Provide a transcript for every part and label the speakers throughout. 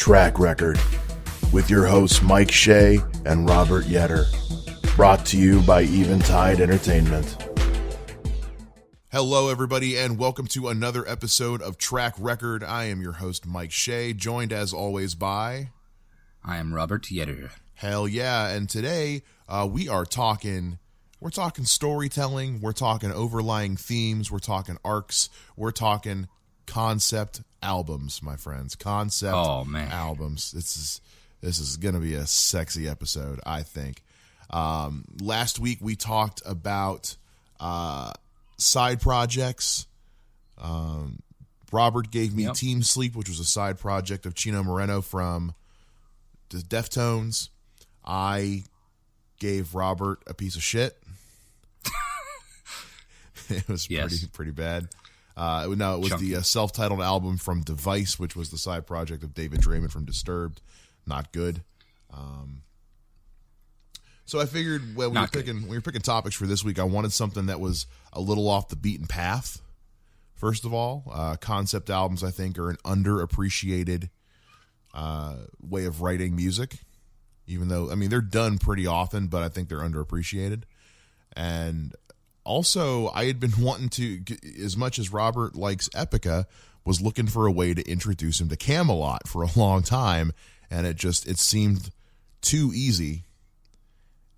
Speaker 1: Track Record with your hosts Mike Shea and Robert Yetter. Brought to you by Eventide Entertainment.
Speaker 2: Hello, everybody, and welcome to another episode of Track Record. I am your host, Mike Shea, joined as always by...
Speaker 3: I am Robert Yetter.
Speaker 2: Hell yeah, and today we're talking storytelling, we're talking overlying themes, we're talking arcs, we're talking concept albums, my friends. Albums. This is going to be a sexy episode, I think. Last week we talked about side projects. Robert gave me Team Sleep, which was a side project of Chino Moreno from the Deftones. I gave Robert a piece of shit. It was pretty bad. It was Chunky. The self-titled album from Device, which was the side project of David Draymond from Disturbed. Not good. So I figured when we were picking topics for this week, I wanted something that was a little off the beaten path. First of all, concept albums, I think, are an underappreciated way of writing music. Even though, I mean, they're done pretty often, but I think they're underappreciated. And also, I had been wanting to, as much as Robert likes Epica, was looking for a way to introduce him to Kamelot for a long time, and it seemed too easy.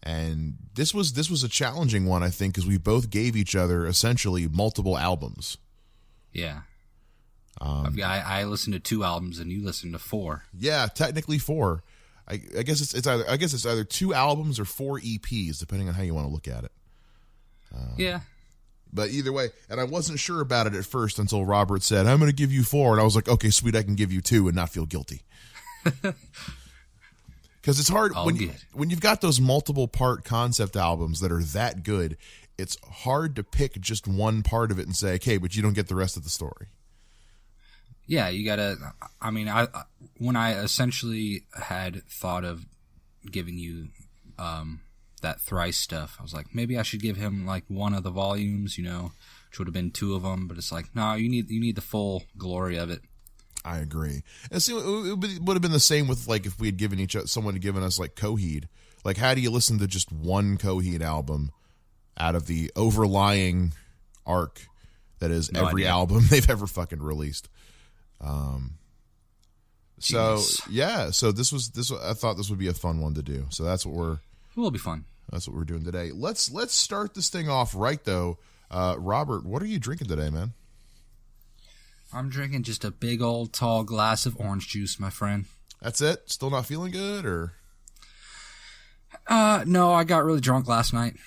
Speaker 2: And this was a challenging one, I think, because we both gave each other essentially multiple albums.
Speaker 3: Yeah. I listened to 2 albums and you listened to 4.
Speaker 2: Yeah, technically 4. I guess it's either 2 albums or 4 EPs, depending on how you want to look at it.
Speaker 3: Yeah.
Speaker 2: But either way, and I wasn't sure about it at first until Robert said, I'm going to give you 4. And I was like, okay, sweet, I can give you 2 and not feel guilty. Because it's hard when you've got those multiple part concept albums that are that good, it's hard to pick just one part of it and say, okay, but you don't get the rest of the story.
Speaker 3: Yeah, you gotta, I mean, when I essentially had thought of giving you that Thrice stuff, I was like, maybe I should give him like one of the volumes, which would have been 2 of them, but it's like, no, you need the full glory of it.
Speaker 2: I agree. And see, it would have been the same with like if we had given someone had given us like Coheed. Like, how do you listen to just one Coheed album out of the overlying arc that is every album they've ever fucking released? So this I thought this would be a fun one to do. So it will be fun. That's what we're doing today. Let's start this thing off right though. Robert, what are you drinking today, man?
Speaker 3: I'm drinking just a big old tall glass of orange juice, my friend.
Speaker 2: That's it? Still not feeling good, or?
Speaker 3: No, I got really drunk last night.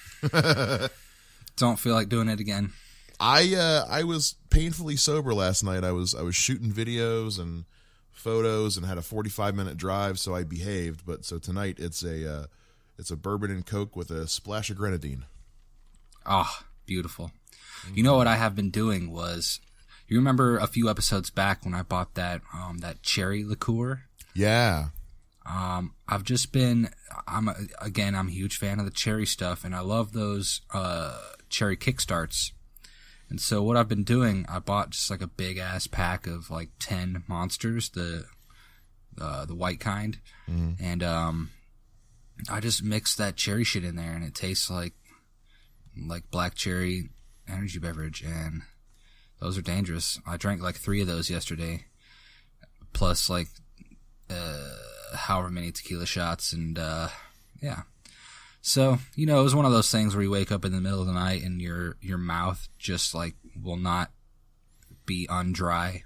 Speaker 3: Don't feel like doing it again.
Speaker 2: I was painfully sober last night. I was shooting videos and photos and had a 45-minute drive, so I behaved. But so tonight it's a bourbon and Coke with a splash of grenadine.
Speaker 3: Ah, beautiful. Mm-hmm. You know what I have been doing was, you remember a few episodes back when I bought that cherry liqueur?
Speaker 2: Yeah.
Speaker 3: I've just been, I'm a huge fan of the cherry stuff, and I love those cherry kickstarts. And so what I've been doing, I bought just like a big ass pack of like 10 Monsters, the white kind, and I just mixed that cherry shit in there, and it tastes like black cherry energy beverage, and those are dangerous. I drank like 3 of those yesterday, plus like however many tequila shots, and yeah. So, it was one of those things where you wake up in the middle of the night and your mouth just like will not be undry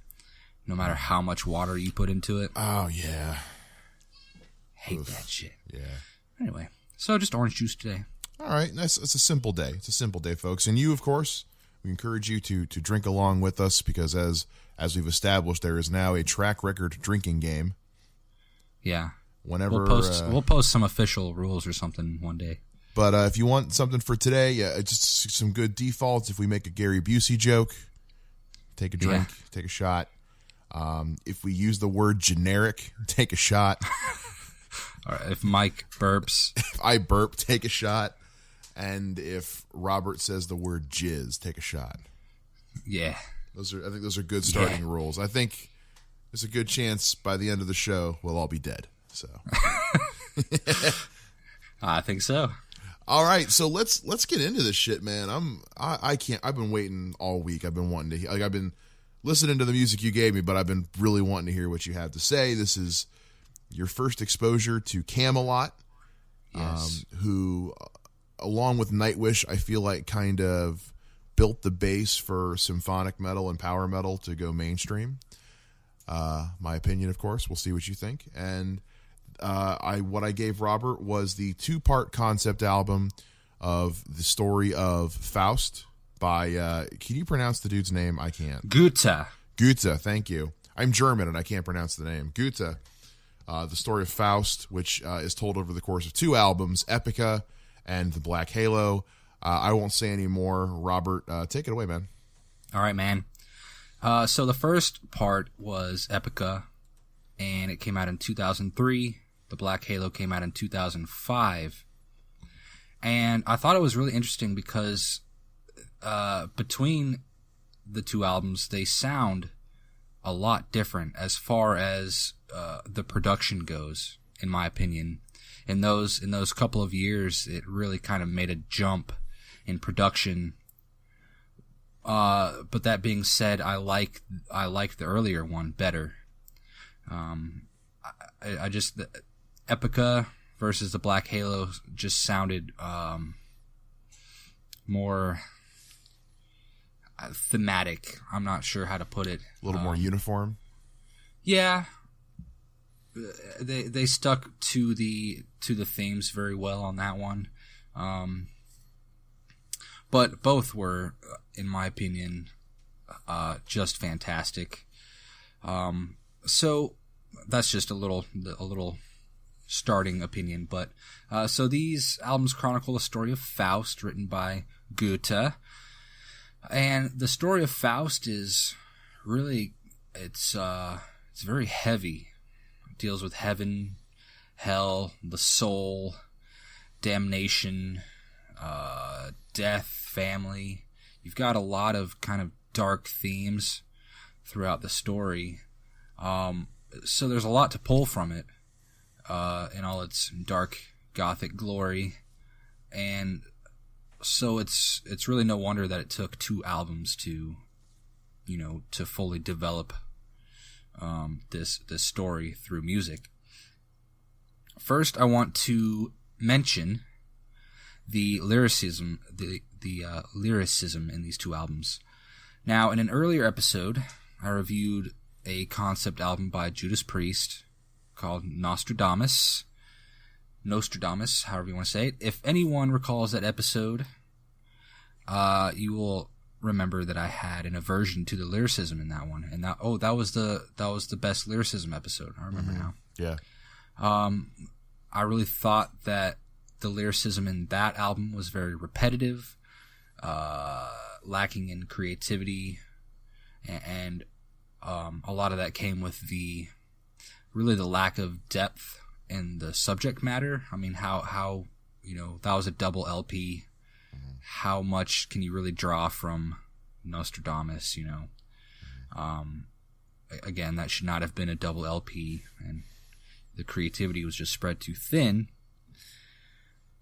Speaker 3: no matter how much water you put into it.
Speaker 2: Oh, yeah.
Speaker 3: Hate that shit.
Speaker 2: Yeah.
Speaker 3: Anyway, so just orange juice today.
Speaker 2: All right. It's a simple day. It's a simple day, folks. And you, of course, we encourage you to drink along with us because as we've established, there is now a Track Record drinking game.
Speaker 3: Yeah.
Speaker 2: Whenever
Speaker 3: we'll post some official rules or something one day.
Speaker 2: But if you want something for today, just some good defaults. If we make a Gary Busey joke, take a drink, take a shot. If we use the word generic, take a shot.
Speaker 3: All right, if Mike burps.
Speaker 2: If I burp, take a shot. And if Robert says the word jizz, take a shot.
Speaker 3: Yeah.
Speaker 2: I think those are good starting rules. I think there's a good chance by the end of the show we'll all be dead. So
Speaker 3: I think so.
Speaker 2: All right, so let's get into this shit, man. I can't. I've been waiting all week. I've been wanting to. I've been listening to the music you gave me, but I've been really wanting to hear what you have to say. This is your first exposure to Kamelot,
Speaker 3: Yes.
Speaker 2: who, along with Nightwish, I feel like kind of built the base for symphonic metal and power metal to go mainstream. My opinion, of course. We'll see what you think. And what I gave Robert was the 2-part concept album of the story of Faust by, can you pronounce the dude's name? I can't.
Speaker 3: Goethe.
Speaker 2: Goethe, thank you. I'm German and I can't pronounce the name. Goethe. The story of Faust, which is told over the course of 2 albums, Epica and The Black Halo. I won't say any more. Robert, take it away, man.
Speaker 3: All right, man. So the first part was Epica, and it came out in 2003. The Black Halo came out in 2005. And I thought it was really interesting because between the 2 albums, they sound a lot different as far as the production goes, in my opinion. In those couple of years, it really kind of made a jump in production. But that being said, I like the earlier one better. I just the Epica versus the Black Halo just sounded more thematic. I'm not sure how to put it.
Speaker 2: A little more uniform.
Speaker 3: Yeah, they stuck to the themes very well on that one. But both were, in my opinion, just fantastic. So that's just a little starting opinion. But so these albums chronicle the story of Faust, written by Goethe, and the story of Faust is really it's very heavy. It deals with heaven, hell, the soul, damnation, death, family. You've got a lot of kind of dark themes throughout the story. So there's a lot to pull from it in all its dark Gothic glory. And so it's really no wonder that it took 2 albums to fully develop this story through music. First, I want to mention the lyricism, the lyricism in these 2 albums. Now, in an earlier episode, I reviewed a concept album by Judas Priest called Nostradamus, however you want to say it. If anyone recalls that episode, you will remember that I had an aversion to the lyricism in that one, and that was the best lyricism episode. I remember now.
Speaker 2: Yeah.
Speaker 3: I really thought that the lyricism in that album was very repetitive, lacking in creativity, and a lot of that came with the lack of depth in the subject matter. I mean, how that was a double LP. How much can you really draw from Nostradamus? Again, that should not have been a double LP, and the creativity was just spread too thin.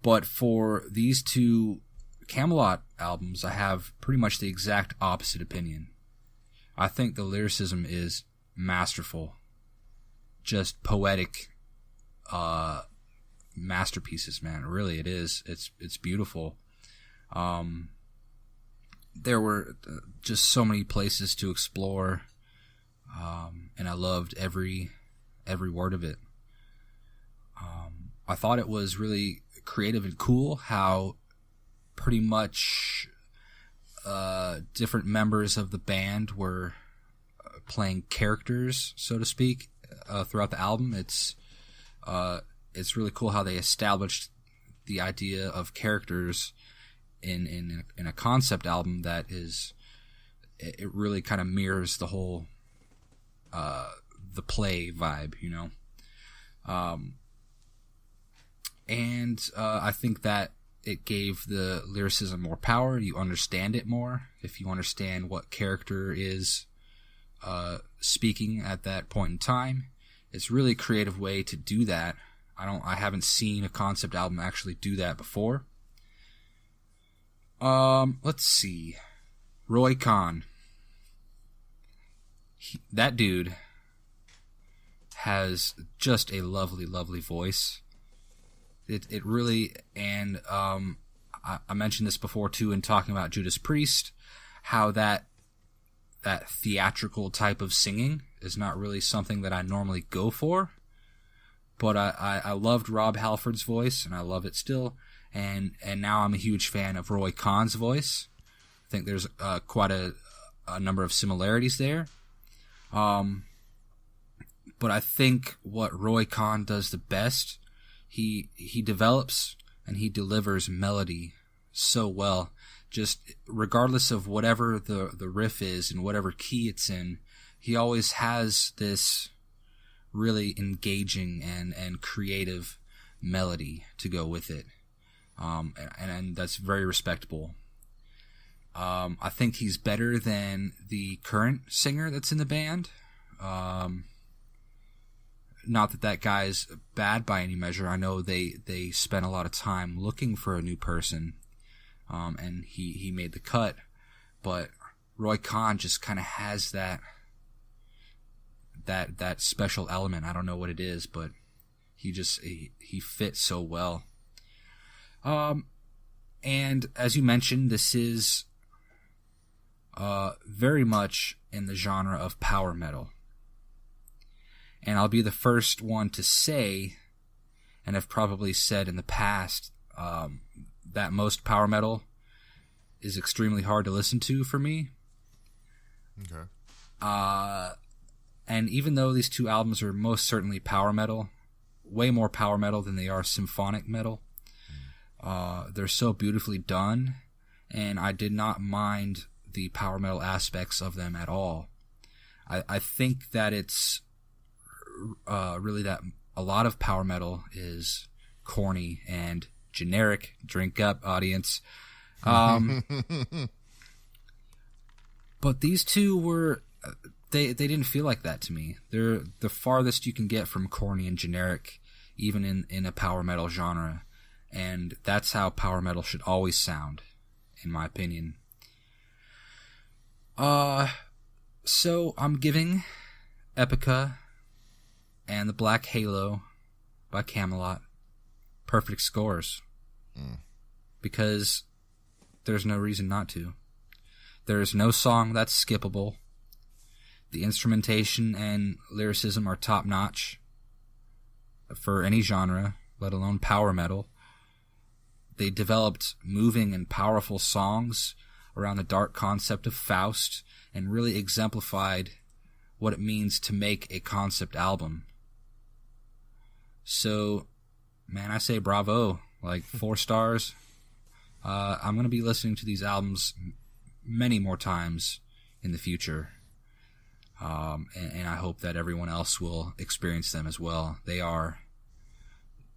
Speaker 3: But for these 2 Kamelot albums, I have pretty much the exact opposite opinion. I think the lyricism is masterful. Just poetic masterpieces, man. Really, it is. It's beautiful. There were just so many places to explore, and I loved every word of it. I thought it was really creative and cool how pretty much different members of the band were playing characters, so to speak, throughout the album. It's really cool how they established the idea of characters in a concept album that is, it really kind of mirrors the whole the play vibe, and I think that it gave the lyricism more power. You understand it more if you understand what character is speaking at that point in time. It's really a creative way to do that. I haven't seen a concept album actually do that before. Let's see. Roy Khan. That dude has just a lovely, lovely voice. It really, and I mentioned this before too in talking about Judas Priest, how that theatrical type of singing is not really something that I normally go for. But I loved Rob Halford's voice, and I love it still. And now I'm a huge fan of Roy Khan's voice. I think there's quite a number of similarities there. But I think what Roy Khan does the best, he develops and he delivers melody so well. Just regardless of whatever the riff is and whatever key it's in, he always has this really engaging and creative melody to go with it. And that's very respectable. I think he's better than the current singer that's in the band. Not that guy's bad by any measure. I know they spent a lot of time looking for a new person, and he made the cut. But Roy Khan just kind of has that special element. I don't know what it is, but he fits so well. And as you mentioned, this is very much in the genre of power metal. And I'll be the first one to say, and I've probably said in the past, that most power metal is extremely hard to listen to for me.
Speaker 2: Okay.
Speaker 3: And even though these two albums are most certainly power metal, way more power metal than they are symphonic metal, they're so beautifully done, and I did not mind the power metal aspects of them at all. I think that it's really that a lot of power metal is corny and generic. Drink up, audience. But these two were... They didn't feel like that to me. They're the farthest you can get from corny and generic, even in a power metal genre. And that's how power metal should always sound, in my opinion. So I'm giving Epica and the Black Halo by Kamelot perfect scores. Because there's no reason not to. There's no song that's skippable. The instrumentation and lyricism are top-notch for any genre, let alone power metal. They developed moving and powerful songs around the dark concept of Faust and really exemplified what it means to make a concept album. So, man, I say bravo. Like, 4 stars. I'm going to be listening to these albums many more times in the future. And I hope that everyone else will experience them as well. They are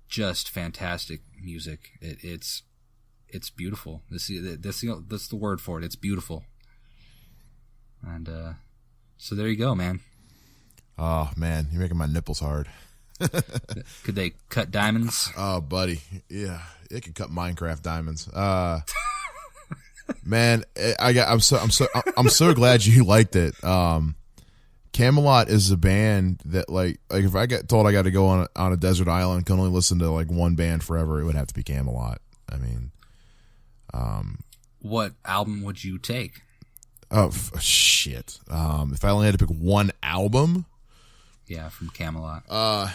Speaker 3: just fantastic music. It's beautiful. That's the word for it. It's beautiful. And so there you go, man.
Speaker 2: Oh man, you're making my nipples hard.
Speaker 3: Could they cut diamonds?
Speaker 2: Oh, buddy, yeah, it can cut Minecraft diamonds. Man, I'm so glad you liked it. Kamelot is a band that like if I get told I got to go on a desert island, can only listen to like one band forever, it would have to be Kamelot. I mean,
Speaker 3: what album would you take?
Speaker 2: Oh shit! If I only had to pick one album,
Speaker 3: yeah, from Kamelot.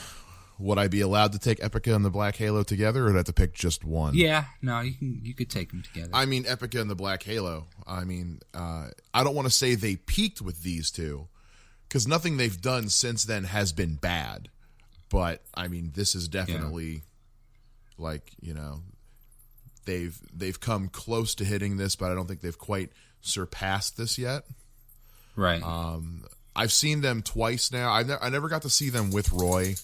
Speaker 2: Would I be allowed to take Epica and the Black Halo together, or would I have to pick just one?
Speaker 3: Yeah, no, you could take them together.
Speaker 2: I mean, Epica and the Black Halo. I mean, I don't want to say they peaked with these two, because nothing they've done since then has been bad. But I mean, this is definitely like, you know, they've come close to hitting this, but I don't think they've quite surpassed this yet.
Speaker 3: Right.
Speaker 2: I've seen them twice now. I never got to see them with Roy.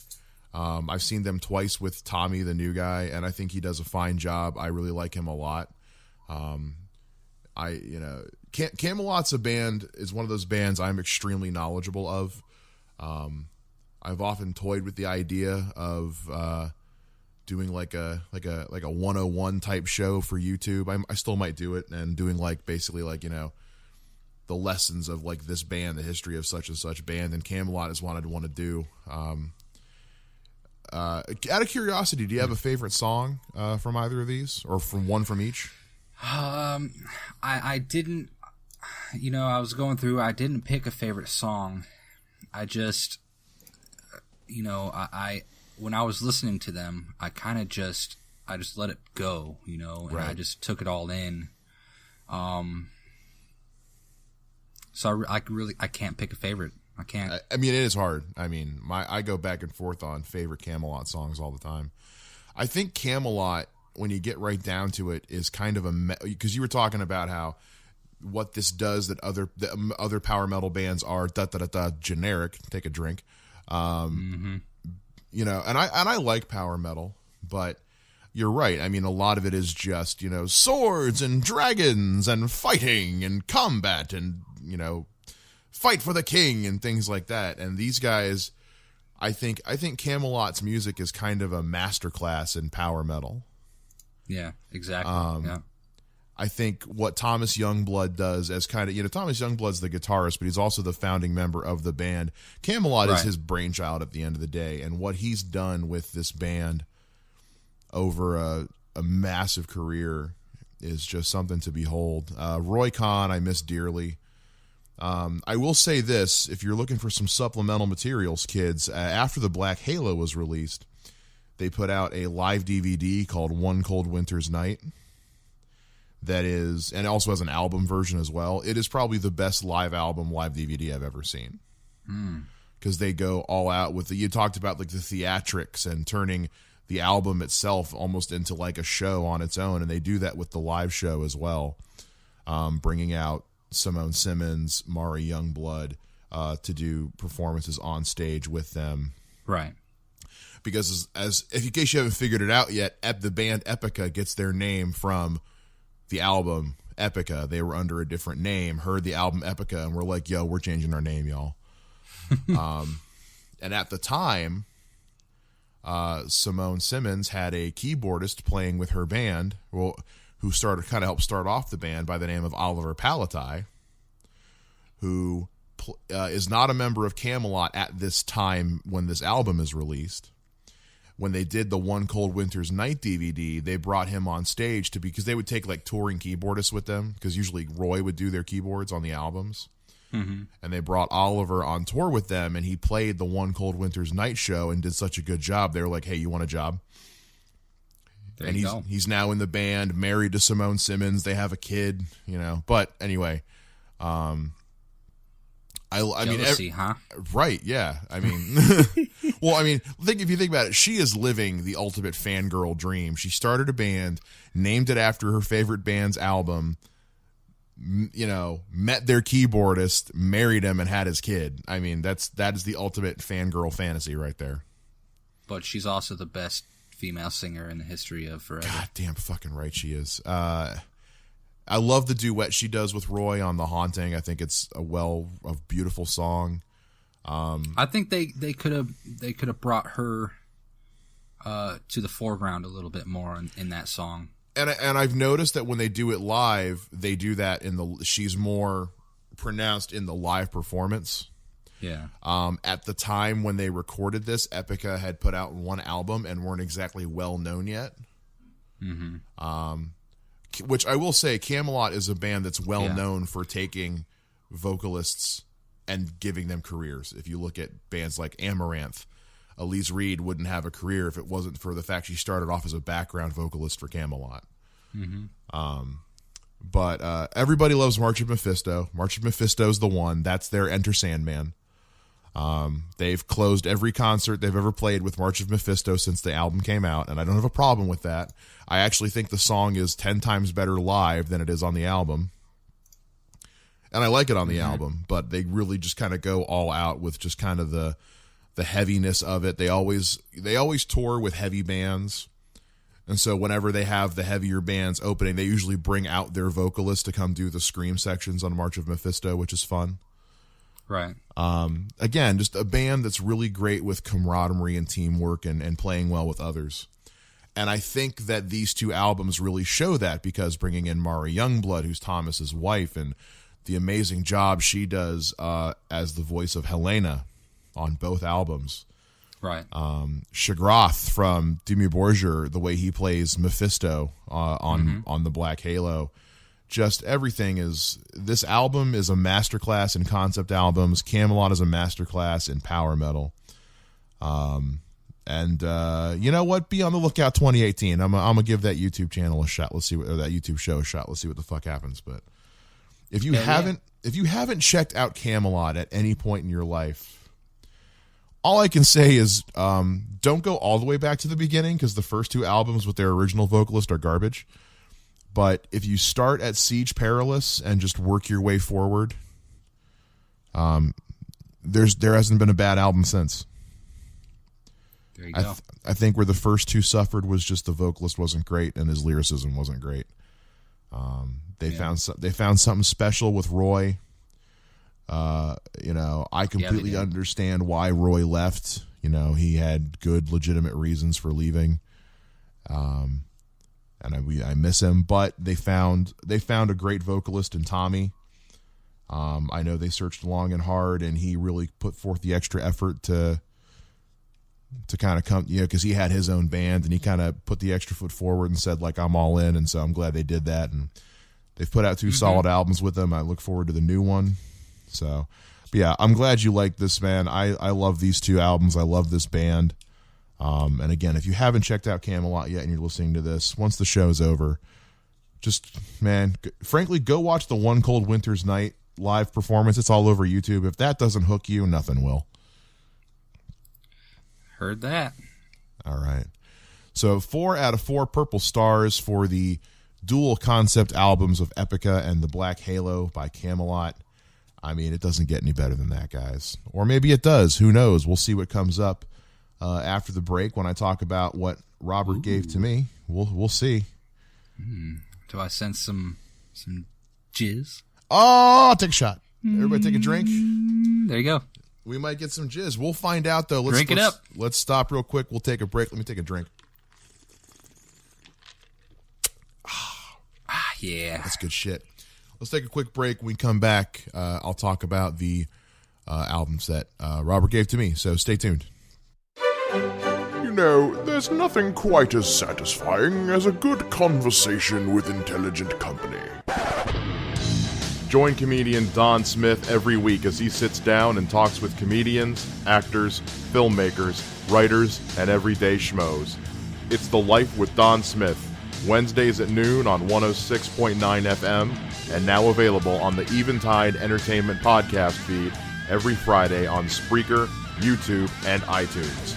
Speaker 2: I've seen them twice with Tommy, the new guy, and I think he does a fine job. I really like him a lot. Kamelot's is one of those bands I'm extremely knowledgeable of. I've often toyed with the idea of doing like a 101 type show for YouTube. I still might do it, and doing like basically like, you know, the lessons of like this band, the history of such and such band, and Kamelot is one I'd want to do. Out of curiosity, do you have a favorite song from either of these, or from each?
Speaker 3: I didn't, you know, I was going through, I didn't pick a favorite song. I just, you know, I when I was listening to them, I just let it go, you know, and
Speaker 2: right.
Speaker 3: I just took it all in. So I can't pick a favorite. I can't.
Speaker 2: I mean, it is hard. I mean, I go back and forth on favorite Kamelot songs all the time. I think Kamelot, when you get right down to it, is kind of because you were talking about how what this does that other power metal bands are generic. Take a drink. You know, and I like power metal, but you're right. I mean, a lot of it is just, you know, swords and dragons and fighting and combat and, you know, fight for the king and things like that. And these guys, I think Kamelot's music is kind of a masterclass in power metal.
Speaker 3: Yeah, exactly. Yeah.
Speaker 2: I think what Thomas Youngblood does as kind of, you know, Thomas Youngblood's the guitarist, but he's also the founding member of the band. Kamelot is his brainchild at the end of the day, and what he's done with this band over a massive career is just something to behold. Roy Khan, I miss dearly. I will say this, if you're looking for some supplemental materials, kids, after the Black Halo was released, they put out a live DVD called One Cold Winter's Night. That is, and it also has an album version as well. It is probably the best live DVD I've ever seen. Because they go all out with you talked about like the theatrics and turning the album itself almost into like a show on its own. And they do that with the live show as well. Bringing out Simone Simmons, Mari Youngblood, to do performances on stage with them.
Speaker 3: Right.
Speaker 2: Because if in case you haven't figured it out yet, the band Epica gets their name from the album Epica. They were under a different name, heard the album Epica, and we're like, yo, we're changing our name, y'all. And at the time, Simone Simmons had a keyboardist playing with her band, who helped start off the band, by the name of Oliver Palatai, who is not a member of Kamelot at this time when this album is released. When they did the One Cold Winter's Night DVD, they brought him on stage because they would take like touring keyboardists with them, because usually Roy would do their keyboards on the albums. Mm-hmm. And they brought Oliver on tour with them, and he played the One Cold Winter's Night show and did such a good job. They were like, hey, you want a job?
Speaker 3: There
Speaker 2: he's now in the band, married to Simone Simmons. They have a kid, you know. But anyway,
Speaker 3: Jealousy, huh?
Speaker 2: Right, yeah. I mean, well, I mean, if you think about it, she is living the ultimate fangirl dream. She started a band, named it after her favorite band's album, you know, met their keyboardist, married him, and had his kid. I mean, that is the ultimate fangirl fantasy right there.
Speaker 3: But she's also the best female singer in the history of forever.
Speaker 2: God damn fucking right she is. I love the duet she does with Roy on The Haunting. I think it's a beautiful song.
Speaker 3: I think they could have brought her to the foreground a little bit more in that song.
Speaker 2: And I've noticed that when they do it live, they do that she's more pronounced in the live performance.
Speaker 3: Yeah.
Speaker 2: At the time when they recorded this, Epica had put out one album and weren't exactly well known yet. Mm-hmm. Which I will say, Kamelot is a band that's well known for taking vocalists and giving them careers. If you look at bands like Amaranth, Elise Reed wouldn't have a career if it wasn't for the fact she started off as a background vocalist for Kamelot. Mm-hmm. But everybody loves March of Mephisto. March of Mephisto's the one. That's their Enter Sandman. They've closed every concert they've ever played with March of Mephisto since the album came out, and I don't have a problem with that. I actually think the song is 10 times better live than it is on the album. And I like it on the album, but they really just kind of go all out with just kind of the heaviness of it. They always tour with heavy bands. And so whenever they have the heavier bands opening, they usually bring out their vocalist to come do the scream sections on March of Mephisto, which is fun.
Speaker 3: Right.
Speaker 2: Again, just a band that's really great with camaraderie and teamwork and playing well with others. And I think that these two albums really show that, because bringing in Mara Youngblood, who's Thomas's wife, and the amazing job she does as the voice of Helena on both albums.
Speaker 3: Right.
Speaker 2: Shagroth from Dimmu Borgir, the way he plays Mephisto on the Black Halo. Just everything is... This album is a masterclass in concept albums. Kamelot is a masterclass in power metal. And you know what? Be on the lookout 2018. I'm gonna give that YouTube channel a shot. Let's see what, or that YouTube show a shot. Let's see what the fuck happens. But if you haven't checked out Kamelot at any point in your life, all I can say is don't go all the way back to the beginning, because the first two albums with their original vocalist are garbage. But if you start at Siege Perilous and just work your way forward, there hasn't been a bad album since.
Speaker 3: There you go.
Speaker 2: I think where the first two suffered was just the vocalist wasn't great and his lyricism wasn't great. They found something special with Roy. I completely understand why Roy left. He had good, legitimate reasons for leaving. And I miss him, but they found a great vocalist in Tommy. I know they searched long and hard, and he really put forth the extra effort to kind of come, because he had his own band, and he kind of put the extra foot forward and said, like, I'm all in. And so I'm glad they did that. And they've put out two solid albums with them. I look forward to the new one. So, but yeah, I'm glad you like this, man. I love these two albums. I love this band. And again, if you haven't checked out Kamelot yet and you're listening to this, once the show's over, just, man, frankly, go watch the One Cold Winter's Night live performance. It's all over YouTube. If that doesn't hook you, nothing will.
Speaker 3: Heard that.
Speaker 2: All right. So 4 out of 4 purple stars for the dual concept albums of Epica and The Black Halo by Kamelot. I mean, it doesn't get any better than that, guys. Or maybe it does. Who knows? We'll see what comes up after the break when I talk about what Robert gave to me. We'll see.
Speaker 3: Do I sense some jizz?
Speaker 2: Oh, take a shot. Everybody take a drink.
Speaker 3: There you go.
Speaker 2: We might get some jizz. We'll find out, though.
Speaker 3: Drink it up.
Speaker 2: Let's stop real quick. We'll take a break. Let me take a drink.
Speaker 3: Yeah.
Speaker 2: That's good shit. Let's take a quick break. When we come back, I'll talk about the albums that Robert gave to me. So stay tuned.
Speaker 1: There's nothing quite as satisfying as a good conversation with intelligent company. Join comedian Don Smith every week as he sits down and talks with comedians, actors, filmmakers, writers, and everyday schmoes. It's The Life with Don Smith, Wednesdays at noon on 106.9 FM, and now available on the Eventide Entertainment podcast feed every Friday on Spreaker, YouTube, and iTunes.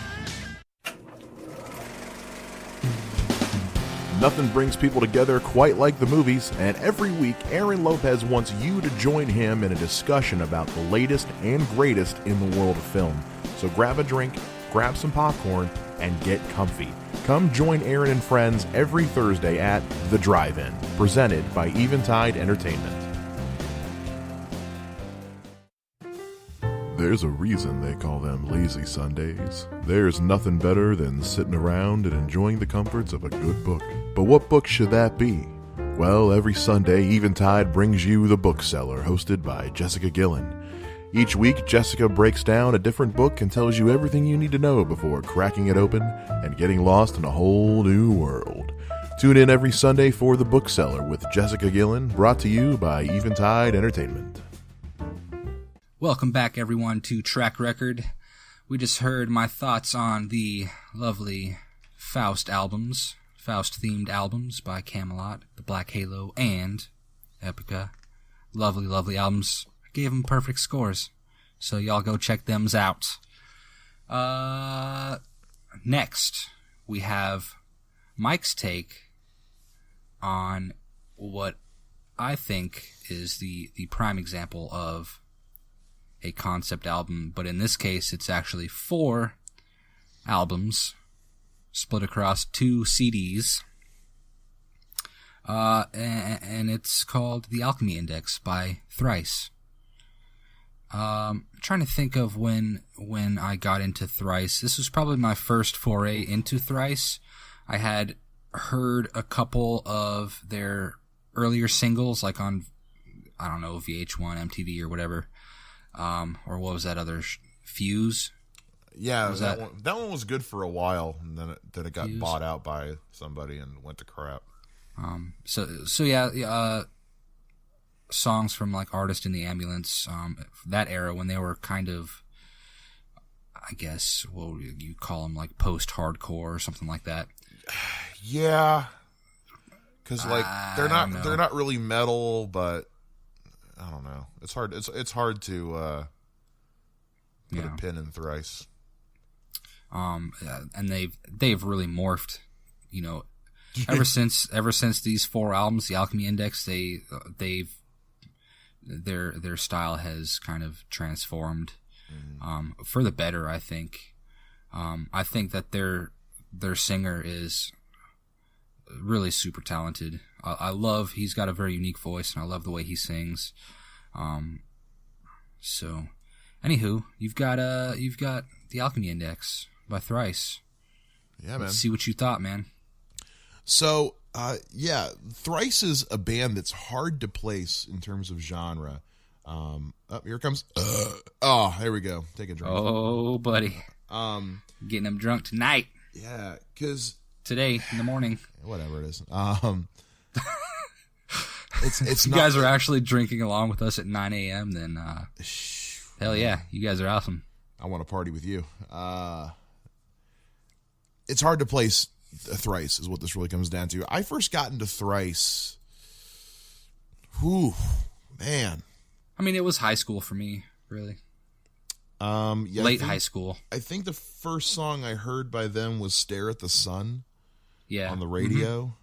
Speaker 1: Nothing brings people together quite like the movies, and every week Aaron Lopez wants you to join him in a discussion about the latest and greatest in the world of film. So grab a drink, grab some popcorn, and get comfy. Come join Aaron and friends every Thursday at The Drive-In, presented by Eventide Entertainment. There's a reason they call them lazy Sundays. There's nothing better than sitting around and enjoying the comforts of a good book. But what book should that be? Well, every Sunday, Eventide brings you The Bookseller, hosted by Jessica Gillen. Each week, Jessica breaks down a different book and tells you everything you need to know before cracking it open and getting lost in a whole new world. Tune in every Sunday for The Bookseller with Jessica Gillen, brought to you by Eventide Entertainment.
Speaker 3: Welcome back, everyone, to Track Record. We just heard my thoughts on the lovely Faust albums, Faust-themed albums by Kamelot, The Black Halo, and Epica. Lovely, lovely albums. I gave them perfect scores, so y'all go check them out. Next, we have Mike's take on what I think is the prime example of a concept album, but in this case, it's actually 4 albums split across 2 CDs. And it's called The Alchemy Index by Thrice. I'm trying to think of when I got into Thrice. This was probably my first foray into Thrice. I had heard a couple of their earlier singles, like on, I don't know, VH1, MTV, or whatever. Or what was that other? Fuse?
Speaker 2: Yeah, that one was good for a while, and then it got
Speaker 3: Fuse?
Speaker 2: bought out by somebody and went to crap.
Speaker 3: So yeah, songs from like Artist in the Ambulance, that era when they were kind of, I guess, what would you call them, like post-hardcore or something like that.
Speaker 2: Yeah, because like they're not really metal, but I don't know. It's hard. It's hard to put a pin in Thrice.
Speaker 3: And they've really morphed, you know, ever since these 4 albums, the Alchemy Index, their style has kind of transformed for the better, I think. I think that their singer is really super talented. He's got a very unique voice, and I love the way he sings. So anywho, you've got the Alchemy Index by Thrice.
Speaker 2: Yeah, man.
Speaker 3: Let's see what you thought, man.
Speaker 2: So, Thrice is a band that's hard to place in terms of genre. Here it comes. Here we go. Take a drink.
Speaker 3: Oh, buddy. Getting them drunk tonight.
Speaker 2: Yeah, because
Speaker 3: today in the morning.
Speaker 2: Whatever it is. It's
Speaker 3: you
Speaker 2: not,
Speaker 3: guys are actually drinking along with us at 9 a.m., then hell yeah, you guys are awesome.
Speaker 2: I want to party with you. It's hard to place Thrice is what this really comes down to. I first got into Thrice. Man.
Speaker 3: I mean, it was high school for me, really. Late high school.
Speaker 2: I think the first song I heard by them was "Stare at the Sun."
Speaker 3: Yeah.
Speaker 2: On the radio.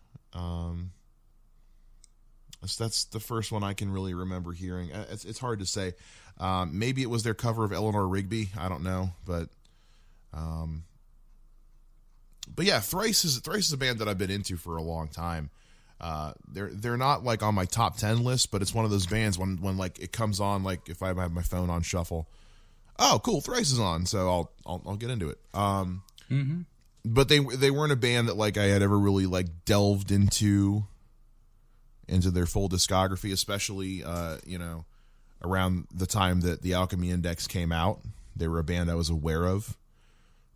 Speaker 2: That's the first one I can really remember hearing. It's hard to say. Maybe it was their cover of Eleanor Rigby. I don't know, but yeah, Thrice is a band that I've been into for a long time. They're not like on my top 10 list, but it's one of those bands when like it comes on, like if I have my phone on shuffle, oh cool, Thrice is on, so I'll get into it. But they weren't a band that like I had ever really like delved into their full discography, especially around the time that the Alchemy Index came out. They were a band I was aware of,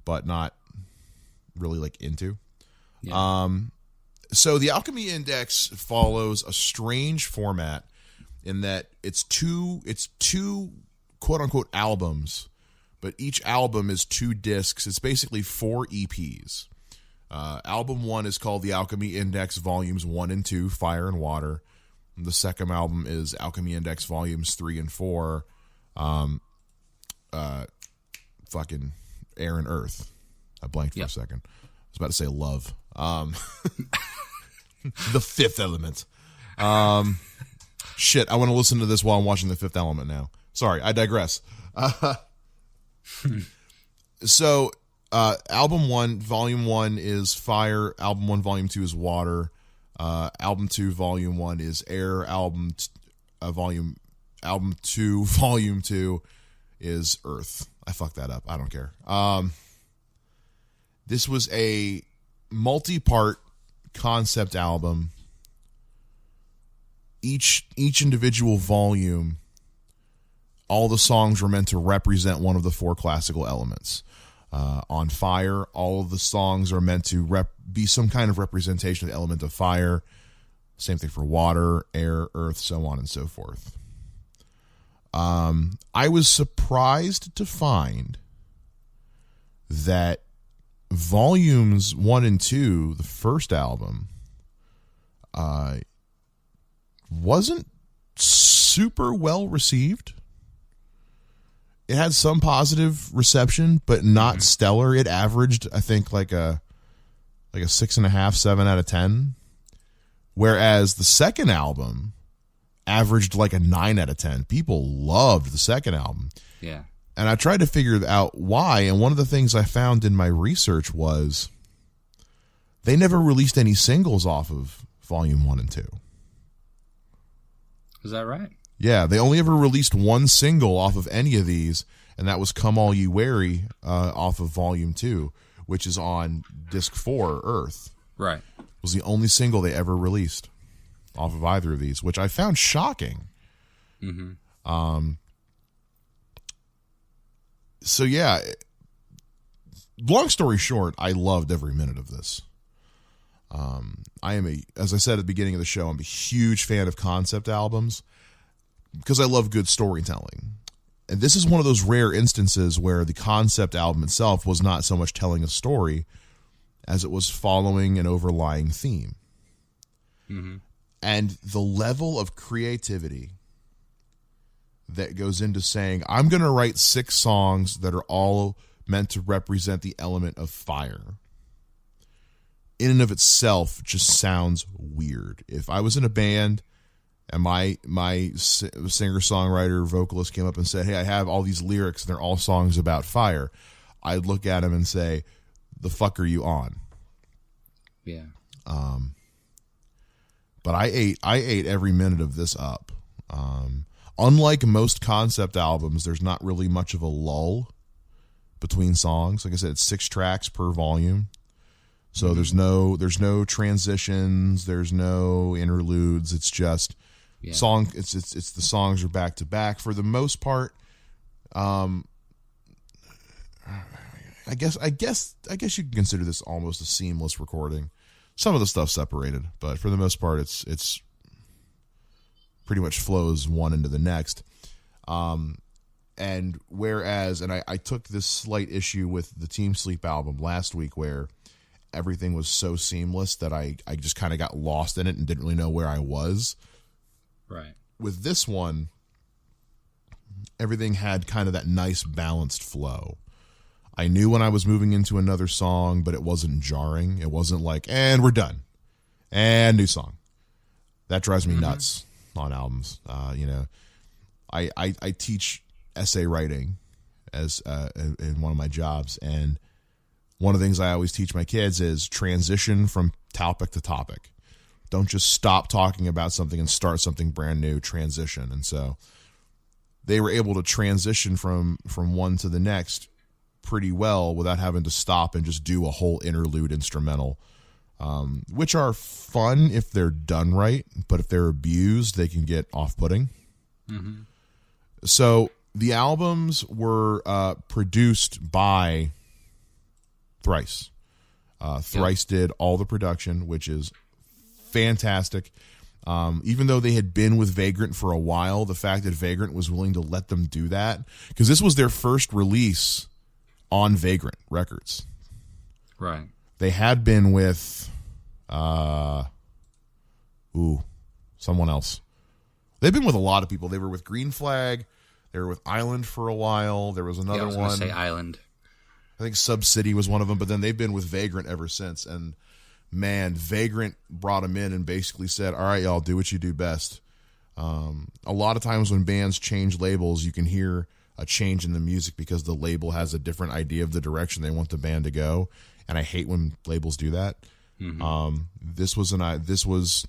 Speaker 2: but not really like into. Yeah. So the Alchemy Index follows a strange format in that it's two quote unquote albums, but each album is 2 discs. It's basically 4 EPs. Album 1 is called the Alchemy Index Volumes 1 and 2, Fire and Water. And the second album is Alchemy Index Volumes 3 and 4, fucking Air and Earth. I blanked for a second. I was about to say love. The Fifth Element. Shit, I want to listen to this while I'm watching The Fifth Element now. Sorry, I digress. So, album 1, volume 1 is Fire. Album 1, volume 2 is Water. Album 2, volume 1 is Air. Album 2, volume 2 is Earth. I fucked that up. I don't care. This was a multi-part concept album. Each individual volume, all the songs were meant to represent one of the 4 classical elements. On Fire, all of the songs are meant to be some kind of representation of the element of fire. Same thing for Water, Air, Earth, so on and so forth. I was surprised to find that volumes 1 and 2, the first album, wasn't super well received. It had some positive reception, but not stellar. It averaged, I think, like a 6.5, 7 out of 10. Whereas the second album averaged like a 9 out of 10. People loved the second album.
Speaker 3: Yeah.
Speaker 2: And I tried to figure out why. And one of the things I found in my research was they never released any singles off of Volume 1 and 2.
Speaker 3: Is that right?
Speaker 2: Yeah, they only ever released one single off of any of these, and that was Come All Ye Weary off of Volume 2, which is on Disc 4, Earth.
Speaker 3: Right.
Speaker 2: It was the only single they ever released off of either of these, which I found shocking. Mm-hmm. So, yeah, long story short, I loved every minute of this. As I said at the beginning of the show, I'm a huge fan of concept albums because I love good storytelling. And this is one of those rare instances where the concept album itself was not so much telling a story as it was following an overlying theme. Mm-hmm. And the level of creativity that goes into saying, I'm going to write 6 songs that are all meant to represent the element of fire, in and of itself just sounds weird. If I was in a band and my singer-songwriter, vocalist came up and said, hey, I have all these lyrics and they're all songs about fire, I'd look at him and say, the fuck are you on?
Speaker 3: Yeah.
Speaker 2: But I ate every minute of this up. Unlike most concept albums, there's not really much of a lull between songs. Like I said, it's 6 tracks per volume. So mm-hmm. there's no transitions, there's no interludes. It's just song. It's the songs are back to back for the most part. I guess you can consider this almost a seamless recording. Some of the stuff separated, but for the most part, it's pretty much flows one into the next. And whereas, I took this slight issue with the Team Sleep album last week, where everything was so seamless that I just kind of got lost in it and didn't really know where I was.
Speaker 3: Right.
Speaker 2: With this one, everything had kind of that nice balanced flow. I knew when I was moving into another song, but it wasn't jarring. It wasn't like, and we're done, and new song. That drives me nuts on albums. I teach essay writing as in one of my jobs, and one of the things I always teach my kids is transition from topic to topic. Don't just stop talking about something and start something brand new. Transition. And so they were able to transition from one to the next pretty well without having to stop and just do a whole interlude instrumental, which are fun if they're done right, but if they're abused, they can get off-putting. Mm-hmm. So the albums were produced by Thrice. Thrice did all the production, which is fantastic. Even though they had been with Vagrant for a while, the fact that Vagrant was willing to let them do that, because this was their first release on Vagrant Records.
Speaker 3: Right.
Speaker 2: They had been with someone else. They've been with a lot of people. They were with Green Flag. They were with Island for a while. There was another one. I was going to say
Speaker 3: Island.
Speaker 2: I think Sub-City was one of them, but then they've been with Vagrant ever since. And man, Vagrant brought them in and basically said, all right, y'all, do what you do best. A lot of times when bands change labels, you can hear a change in the music because the label has a different idea of the direction they want the band to go. And I hate when labels do that. Mm-hmm. This was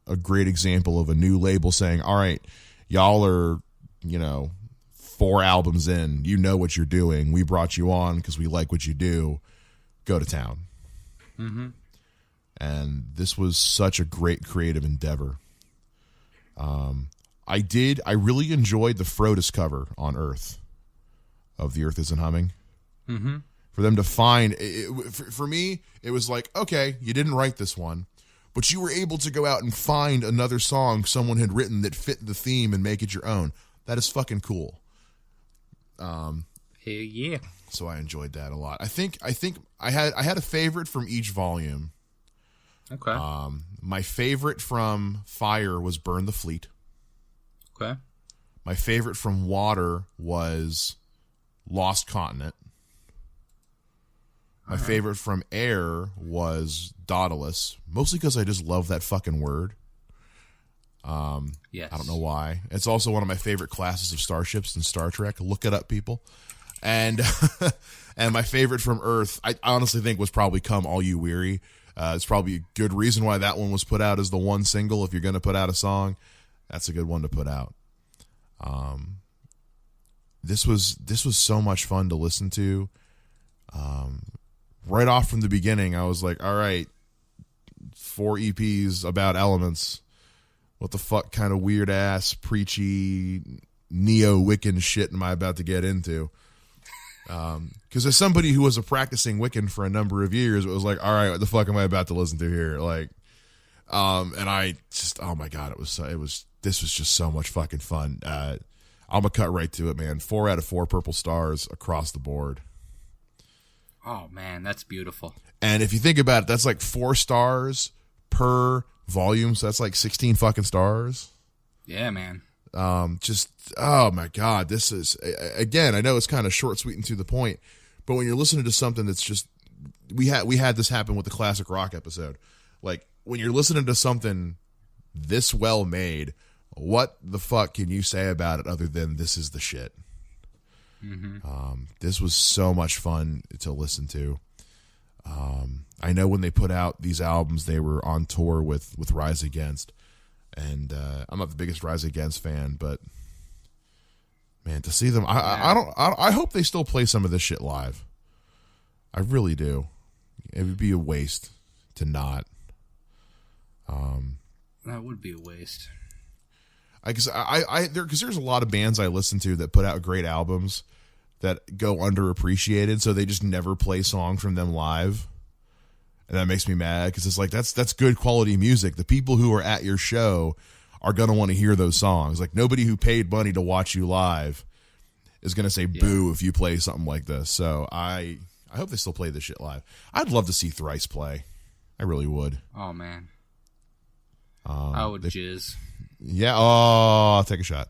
Speaker 2: a great example of a new label saying, all right, y'all are, 4 albums in, you know what you're doing. We brought you on because we like what you do. Go to town. Mm-hmm. And this was such a great creative endeavor. I really enjoyed the Frodis cover on Earth of The Earth Isn't Humming. Mm-hmm. For them to find, for me, it was like, okay, you didn't write this one, but you were able to go out and find another song someone had written that fit the theme and make it your own. That is fucking cool.
Speaker 3: Hell yeah.
Speaker 2: So I enjoyed that a lot. I think I had a favorite from each volume.
Speaker 3: Okay.
Speaker 2: My favorite from Fire was Burn the Fleet.
Speaker 3: Okay.
Speaker 2: My favorite from Water was Lost Continent. My favorite from Air was Daedalus, mostly because I just love that fucking word.
Speaker 3: Yes.
Speaker 2: I don't know why. It's also one of my favorite classes of starships in Star Trek. Look it up, people. And and my favorite from Earth, I honestly think was probably Come All You Weary. It's probably a good reason why that one was put out as the one single. If you're going to put out a song, that's a good one to put out. This was so much fun to listen to. Right off from the beginning, I was like, all right, 4 EPs about elements. What the fuck kind of weird ass, preachy, neo-Wiccan shit am I about to get into? Because as somebody who was a practicing Wiccan for a number of years, it was like, all right, what the fuck am I about to listen to here? Like, and I just, oh my God, this was just so much fucking fun. I'm gonna cut right to it, man. 4 out of 4 purple stars across the board.
Speaker 3: Oh man, that's beautiful.
Speaker 2: And if you think about it, that's like 4 stars per volume, so that's like 16 fucking stars.
Speaker 3: Yeah, man.
Speaker 2: Just, oh my God, this is, again, I know it's kind of short, sweet, and to the point, but when you're listening to something that's just, we had this happen with the classic rock episode. Like, when you're listening to something this well made, what the fuck can you say about it other than this is the shit? Mm-hmm. This was so much fun to listen to. I know when they put out these albums, they were on tour with Rise Against, and I'm not the biggest Rise Against fan, but man, to see them, I hope they still play some of this shit live. I really do. It would be a waste to not.
Speaker 3: That would be a waste.
Speaker 2: Because there's a lot of bands I listen to that put out great albums that go underappreciated, so they just never play songs from them live, and that makes me mad because it's like that's good quality music. The people who are at your show are gonna want to hear those songs. Like, nobody who paid money to watch you live is gonna say boo if you play something like this. So I hope they still play this shit live. I'd love to see Thrice play. I really would.
Speaker 3: Oh man, I would jizz.
Speaker 2: Yeah, I'll take a shot.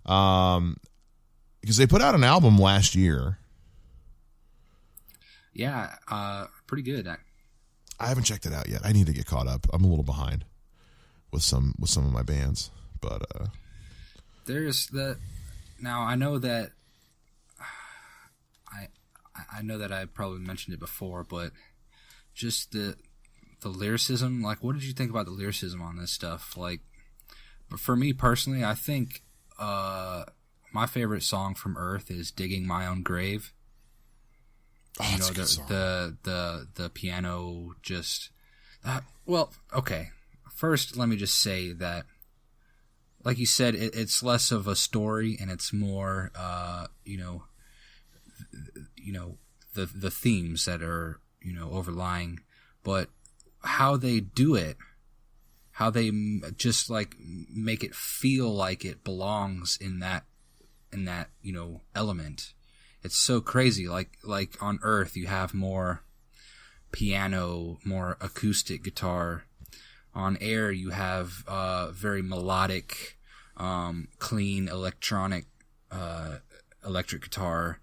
Speaker 2: Because they put out an album last year.
Speaker 3: Yeah, pretty good.
Speaker 2: I haven't checked it out yet. I need to get caught up. I'm a little behind with some of my bands, but
Speaker 3: there's the. Now I know that I know that I probably mentioned it before, but just the lyricism. Like, what did you think about the lyricism on this stuff? Like, for me personally, I think my favorite song from Earth is "Digging My Own Grave."
Speaker 2: Oh,
Speaker 3: you
Speaker 2: that's
Speaker 3: know,
Speaker 2: a good song.
Speaker 3: the piano just. Well, okay. First, let me just say that, like you said, it's less of a story and it's more, the themes that are overlying, but how they do it, how they just like make it feel like it belongs in that element. It's so crazy. Like on Earth, you have more piano, more acoustic guitar. On Air, you have very melodic, clean electric guitar.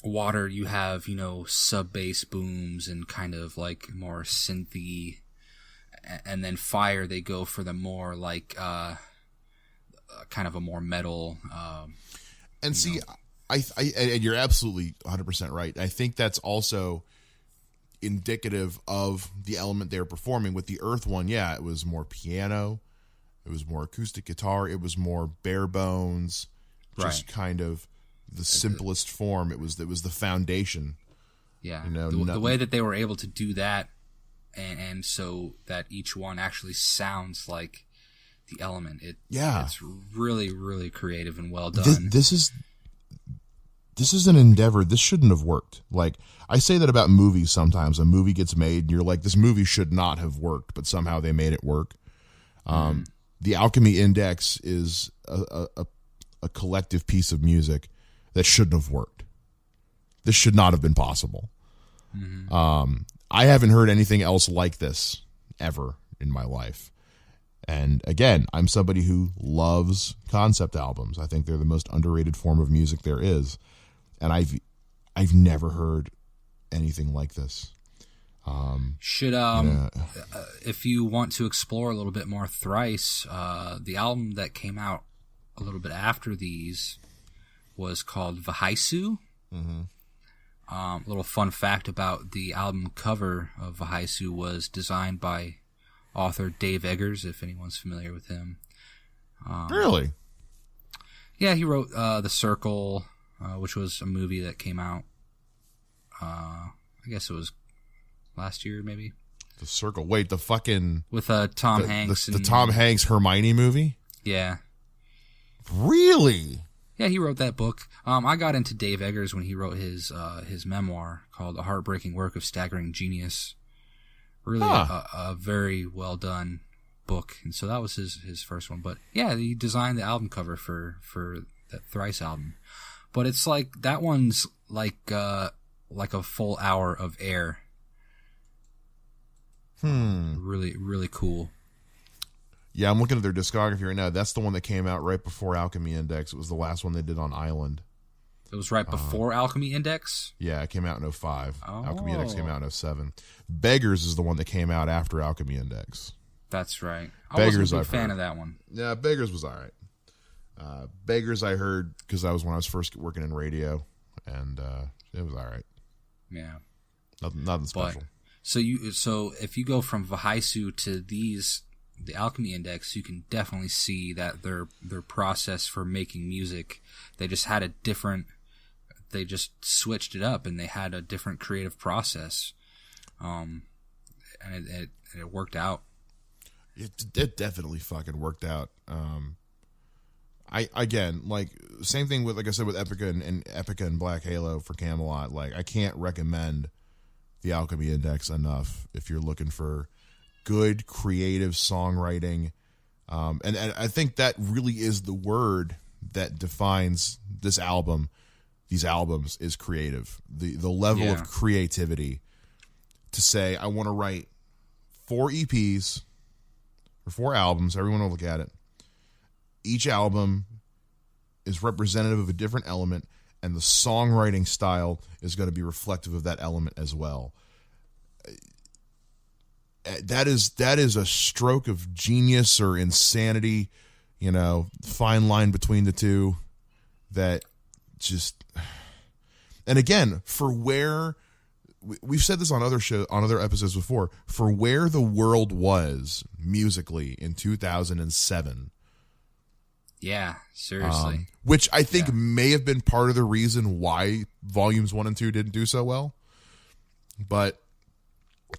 Speaker 3: Water, you have sub bass booms and kind of like more synthy. And then Fire, they go for the more like kind of a more metal.
Speaker 2: And see, and you're absolutely 100% right. I think that's also indicative of the element they're performing. With the Earth one, yeah, it was more piano, it was more acoustic guitar, it was more bare bones, just kind of the simplest form. It was the foundation. Yeah,
Speaker 3: the way that they were able to do that, and so that each one actually sounds like the element. It's really, really creative and well done.
Speaker 2: This is an endeavor. This shouldn't have worked. Like, I say that about movies sometimes. A movie gets made and you're like, this movie should not have worked, but somehow they made it work. The Alchemy Index is a collective piece of music that shouldn't have worked. This should not have been possible. I haven't heard anything else like this ever in my life. And again, I'm somebody who loves concept albums. I think they're the most underrated form of music there is. And I've never heard anything like this.
Speaker 3: If you want to explore a little bit more Thrice, the album that came out a little bit after these was called Vahaisu. Little fun fact about the album cover of Vahaisu was designed by author Dave Eggers, if anyone's familiar with him.
Speaker 2: Really?
Speaker 3: Yeah, he wrote The Circle, which was a movie that came out, I guess it was last year, maybe.
Speaker 2: The Circle. Wait, the fucking...
Speaker 3: With Tom Hanks.
Speaker 2: The Tom Hanks Hermione movie?
Speaker 3: Yeah.
Speaker 2: Really?
Speaker 3: Yeah, he wrote that book. I got into Dave Eggers when he wrote his memoir called A Heartbreaking Work of Staggering Genius. Really a very well done book. And so that was his first one. But yeah, he designed the album cover for that Thrice album. But it's like, that one's like a full hour of air. Really, really cool.
Speaker 2: Yeah, I'm looking at their discography right now. That's the one that came out right before Alchemy Index. It was the last one they did on Island.
Speaker 3: It was right before Alchemy Index?
Speaker 2: Yeah, it came out in 2005.
Speaker 3: Oh.
Speaker 2: Alchemy Index came out in 2007. Beggars is the one that came out after Alchemy Index.
Speaker 3: That's right.
Speaker 2: Beggars,
Speaker 3: I wasn't a big fan of that one.
Speaker 2: Yeah, Beggars was all right. Beggars I heard because I was when I was first working in radio, and it was all right.
Speaker 3: Yeah.
Speaker 2: Nothing special.
Speaker 3: So if you go from Vahaisu to the Alchemy Index, you can definitely see that their process for making music, they just switched it up and they had a different creative process, and it worked out.
Speaker 2: It definitely fucking worked out. Same thing with, like I said, with Epica and Black Halo for Kamelot. Like, I can't recommend the Alchemy Index enough if you're looking for good creative songwriting, and I think that really is the word that defines these albums is creative. The level of creativity to say, I want to write 4 EPs or 4 albums, everyone will look at it. Each album is representative of a different element, and the songwriting style is going to be reflective of that element as well. That is a stroke of genius or insanity, fine line between the two. That just, and again, for where we've said this on other episodes before, for where the world was musically in 2007.
Speaker 3: Yeah, seriously.
Speaker 2: Which I think may have been part of the reason why volumes 1 and 2 didn't do so well. But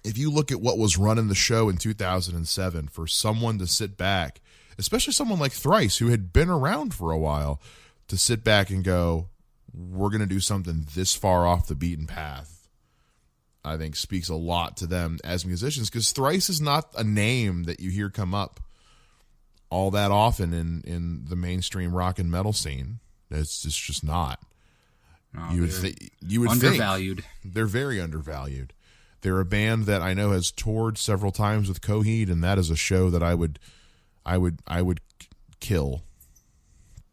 Speaker 2: if you look at what was running the show in 2007, for someone to sit back, especially someone like Thrice, who had been around for a while, to sit back and go, we're going to do something this far off the beaten path, I think speaks a lot to them as musicians, because Thrice is not a name that you hear come up all that often in the mainstream rock and metal scene. It's just not.
Speaker 3: No,
Speaker 2: you would
Speaker 3: undervalued.
Speaker 2: Think they're very undervalued. They're a band that I know has toured several times with Coheed, and that is a show that I would kill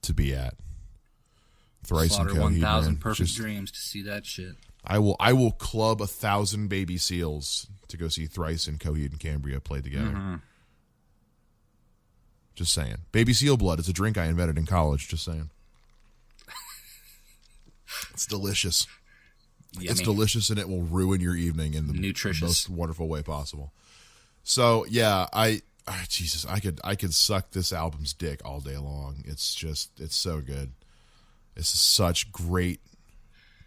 Speaker 2: to be at. Thrice
Speaker 3: Slaughter
Speaker 2: and Coheed,
Speaker 3: 1,000
Speaker 2: man.
Speaker 3: perfect dreams to see that shit.
Speaker 2: I will club 1,000 baby seals to go see Thrice and Coheed and Cambria play together.
Speaker 3: Mm-hmm.
Speaker 2: Just saying. Baby seal blood. It's a drink I invented in college. Just saying. It's delicious.
Speaker 3: Yummy.
Speaker 2: It's delicious, and it will ruin your evening in the
Speaker 3: nutritious,
Speaker 2: most wonderful way possible. So yeah, Jesus, I could suck this album's dick all day long. It's so good. It's such great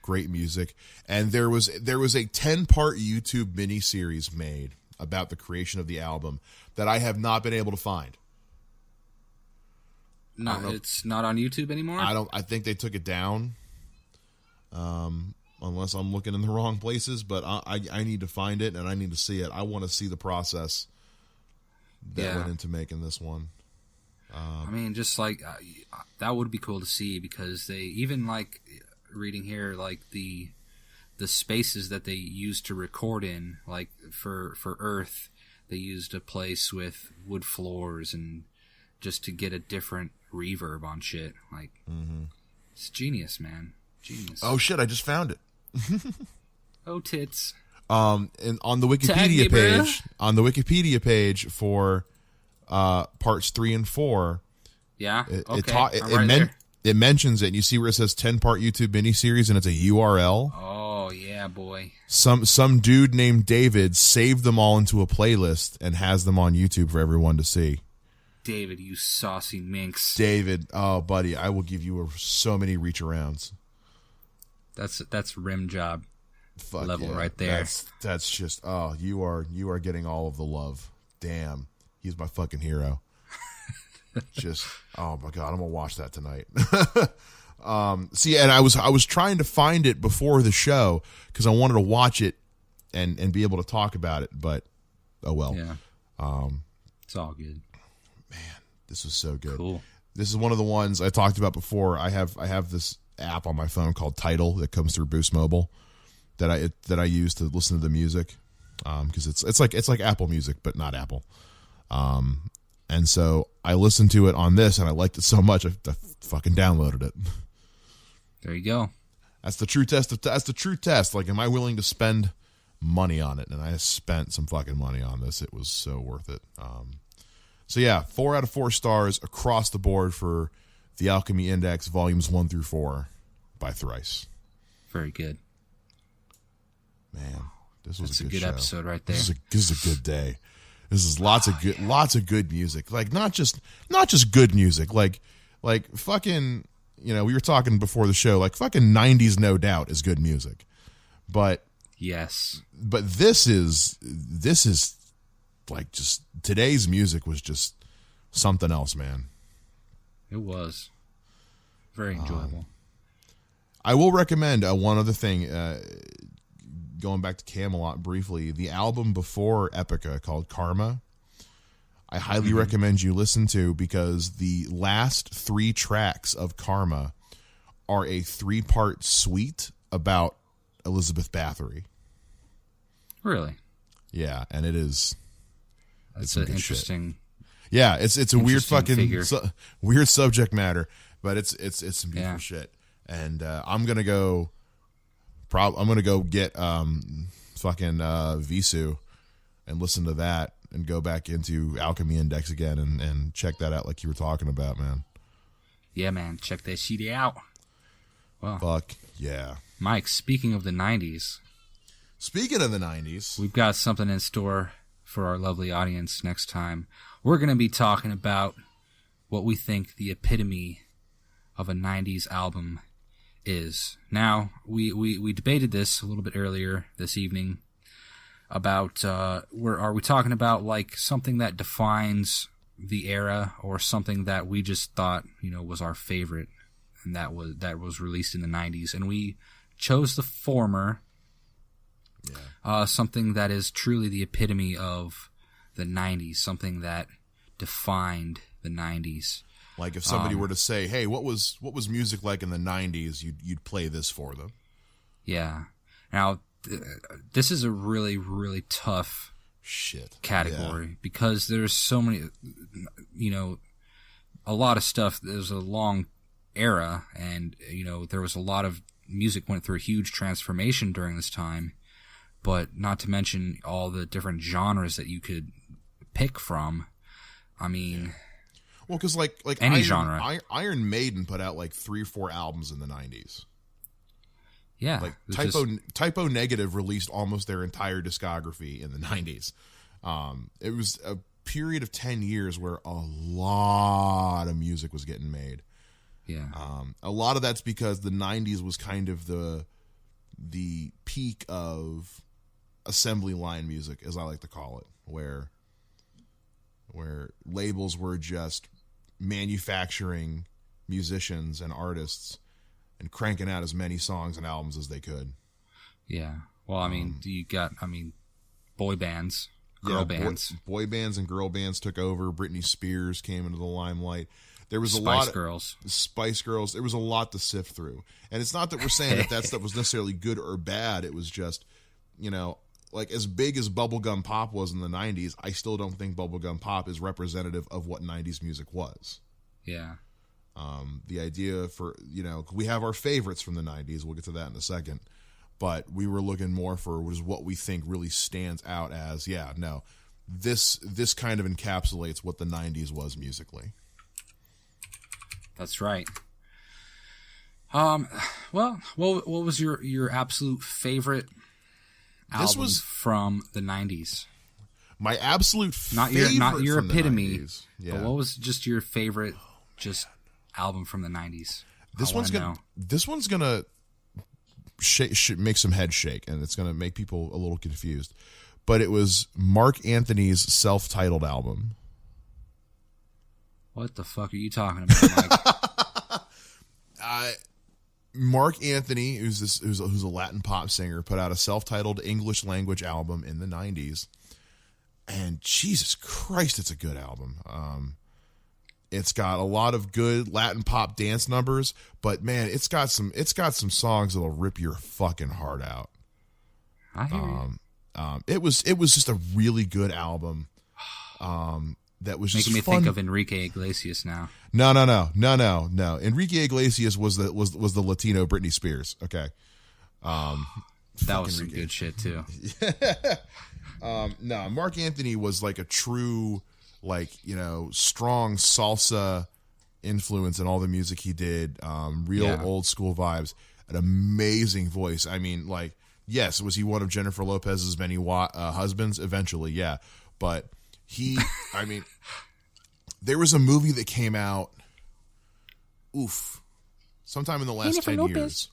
Speaker 2: music. And there was a 10-part YouTube miniseries made about the creation of the album that I have not been able to find.
Speaker 3: No, it's not on YouTube anymore?
Speaker 2: I think they took it down. Unless I'm looking in the wrong places, but I need to find it and I need to see it. I want to see the process that went into making this one.
Speaker 3: I mean, just like that would be cool to see, because they even, like, reading here, like the spaces that they used to record in, like for Earth, they used a place with wood floors and just to get a different reverb on shit. Like, It's genius, man. Genius.
Speaker 2: Oh shit! I just found it.
Speaker 3: Oh tits.
Speaker 2: And on the Wikipedia page, for parts 3 and 4.
Speaker 3: Yeah.
Speaker 2: It mentions it. And you see where it says 10-part YouTube miniseries, and it's a URL.
Speaker 3: Oh yeah. Yeah, boy.
Speaker 2: Some dude named David saved them all into a playlist and has them on YouTube for everyone to see.
Speaker 3: David, you saucy minx.
Speaker 2: David, oh buddy, I will give you so many reach arounds.
Speaker 3: That's rim job level
Speaker 2: yeah.
Speaker 3: right there.
Speaker 2: That's just you are getting all of the love. Damn, he's my fucking hero. Just oh my god, I'm gonna watch that tonight. See, and I was trying to find it before the show because I wanted to watch it and be able to talk about it, but oh well.
Speaker 3: Yeah. It's all good.
Speaker 2: Man, this was so good.
Speaker 3: Cool.
Speaker 2: This is one of the ones I talked about before. I have this app on my phone called Tidal that comes through Boost Mobile that I use to listen to the music because it's like Apple Music but not Apple. And so I listened to it on this and I liked it so much I fucking downloaded it.
Speaker 3: There you go.
Speaker 2: That's the true test. Like, am I willing to spend money on it? And I spent some fucking money on this. It was so worth it. So yeah, 4 out of 4 stars across the board for the Alchemy Index, volumes 1 through 4 by Thrice.
Speaker 3: Very good.
Speaker 2: Man, this was
Speaker 3: That's
Speaker 2: a good
Speaker 3: show. Episode right there.
Speaker 2: This is a good day. This is lots of good music. Like not just good music. Like fucking, you know, we were talking before the show. Like fucking 90s No Doubt is good music, but
Speaker 3: yes.
Speaker 2: But this is like just today's music was just something else, man.
Speaker 3: It was very enjoyable.
Speaker 2: I will recommend one other thing. Going back to Kamelot briefly, the album before Epica called Karma, I highly recommend you listen to because the last 3 tracks of Karma are a 3-part suite about Elizabeth Bathory.
Speaker 3: Really?
Speaker 2: Yeah, and it is.
Speaker 3: That's an interesting.
Speaker 2: Yeah, it's a weird fucking weird subject matter, but it's some beautiful shit. And I'm gonna go get fucking Visu and listen to that and go back into Alchemy Index again and check that out like you were talking about, man.
Speaker 3: Yeah, man, check that shit out. Well,
Speaker 2: fuck yeah,
Speaker 3: Mike. Speaking of the '90s, we've got something in store for our lovely audience next time. We're going to be talking about what we think the epitome of a '90s album is. Now, we debated this a little bit earlier this evening about are we talking about like something that defines the era or something that we just thought, you know, was our favorite and that was released in the 90s, and we chose the former. Yeah. Something that is truly the epitome of the 90s, something that defined the 90s.
Speaker 2: Like if somebody were to say, "Hey, what was music like in the 90s?" You'd play this for them. Yeah.
Speaker 3: Now, this is a really, really tough category because there's so many, you know, a lot of stuff. There's a long era, and you know, there was a lot of music went through a huge transformation during this time. But not to mention all the different genres that you could pick from. I mean,
Speaker 2: well, because like
Speaker 3: any genre.
Speaker 2: Iron Maiden put out like 3 or 4 albums in the 90s.
Speaker 3: Yeah,
Speaker 2: like Typo Negative released almost their entire discography in the 90s. It was a period of 10 years where a lot of music was getting made.
Speaker 3: Yeah,
Speaker 2: a lot of that's because the 90s was kind of the peak of assembly line music, as I like to call it, where labels were just manufacturing musicians and artists and cranking out as many songs and albums as they could.
Speaker 3: Yeah. Well, I mean, boy bands, girl bands.
Speaker 2: Boy bands and girl bands took over. Britney Spears came into the limelight. There was
Speaker 3: Spice
Speaker 2: Girls. There was a lot to sift through. And it's not that we're saying that stuff was necessarily good or bad. It was just, you know, like as big as bubblegum pop was in the 90s, I still don't think bubblegum pop is representative of what 90s music was.
Speaker 3: Yeah.
Speaker 2: The idea for, you know, we have our favorites from the 90s. We'll get to that in a second. But we were looking more for what we think really stands out as, this kind of encapsulates what the 90s was musically.
Speaker 3: That's right. Well, what was your absolute favorite album
Speaker 2: This was
Speaker 3: from the 90s?
Speaker 2: my absolute
Speaker 3: Not
Speaker 2: favorite
Speaker 3: your
Speaker 2: from the
Speaker 3: epitome.
Speaker 2: 90s. Yeah.
Speaker 3: But what was just your favorite album from the 90s? This one's
Speaker 2: gonna make some heads shake, and it's gonna make people a little confused. But it was Mark Anthony's self-titled album.
Speaker 3: What the fuck are you talking about, Mike?
Speaker 2: Mark Anthony, who's a Latin pop singer, put out a self-titled English language album in the 90s. And Jesus Christ, it's a good album. It's got a lot of good Latin pop dance numbers, but man, it's got some songs that'll rip your fucking heart out.
Speaker 3: I hear you.
Speaker 2: It was just a really good album. That was
Speaker 3: making
Speaker 2: just
Speaker 3: me
Speaker 2: fun.
Speaker 3: think of Enrique Iglesias now.
Speaker 2: No. Enrique Iglesias was the Latino Britney Spears. Okay.
Speaker 3: That was some good shit too.
Speaker 2: No, Mark Anthony was like a true, strong salsa influence in all the music he did. Old school vibes. An amazing voice. I mean, yes, was he one of Jennifer Lopez's many husbands? Eventually, yeah. But there was a movie that came out, sometime in the last
Speaker 3: Jennifer
Speaker 2: 10
Speaker 3: Lopez.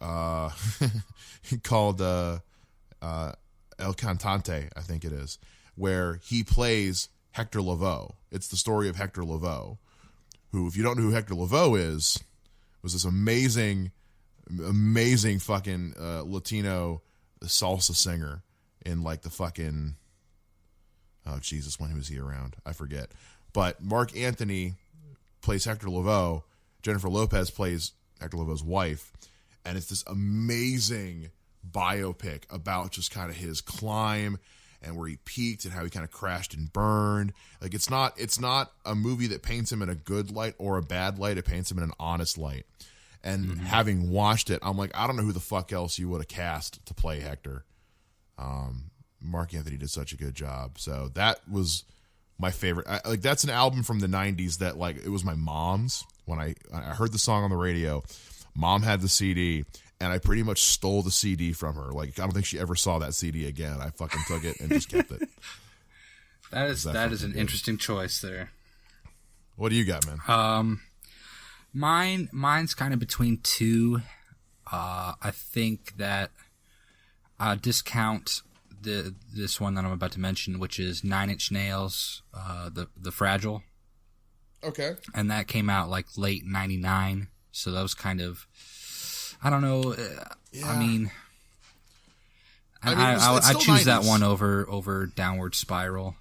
Speaker 2: years, called El Cantante, I think it is, where he plays Hector Lavoe. It's the story of Hector Lavoe, who, if you don't know who Hector Lavoe is, was this amazing fucking Latino salsa singer in the fucking, oh Jesus, when was he around? I forget. But Mark Anthony plays Hector Lavoe. Jennifer Lopez plays Hector Lavoe's wife, and it's this amazing biopic about just kind of his climb and where he peaked and how he kind of crashed and burned. It's not a movie that paints him in a good light or a bad light. It paints him in an honest light. And having watched it, I'm like, I don't know who the fuck else you would have cast to play Hector. Mark Anthony did such a good job. So that was my favorite. That's an album from the 90s that it was my mom's. When I heard the song on the radio, Mom had the CD, and I pretty much stole the CD from her. I don't think she ever saw that CD again. I fucking took it and just kept it.
Speaker 3: That is an interesting choice there.
Speaker 2: What do you got, man?
Speaker 3: Mine's kind of between two. I think that I discount this one that I'm about to mention, which is 9 Inch Nails, the Fragile.
Speaker 2: Okay.
Speaker 3: And that came out late 99, so that was kind of, I don't know.
Speaker 2: Yeah.
Speaker 3: I mean,
Speaker 2: it's
Speaker 3: I
Speaker 2: still
Speaker 3: choose
Speaker 2: 90s.
Speaker 3: that one over Downward Spiral.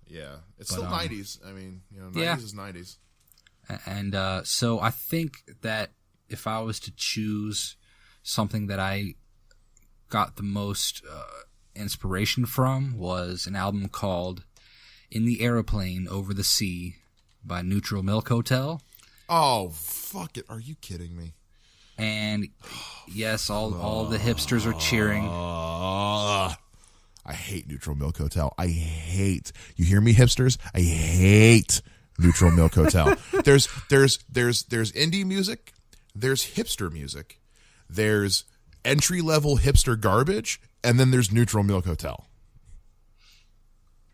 Speaker 2: Yeah, it's still 90s. I mean, 90s
Speaker 3: yeah.
Speaker 2: is 90s.
Speaker 3: And so I think that if I was to choose something that I got the most inspiration from, was an album called In the Aeroplane Over the Sea by Neutral Milk Hotel.
Speaker 2: Oh, fuck it. Are you kidding me?
Speaker 3: And yes, all the hipsters are cheering.
Speaker 2: I hate Neutral Milk Hotel. You hear me, hipsters? I hate Neutral Milk Hotel. There's indie music, there's hipster music, there's entry level hipster garbage, and then there's Neutral Milk Hotel.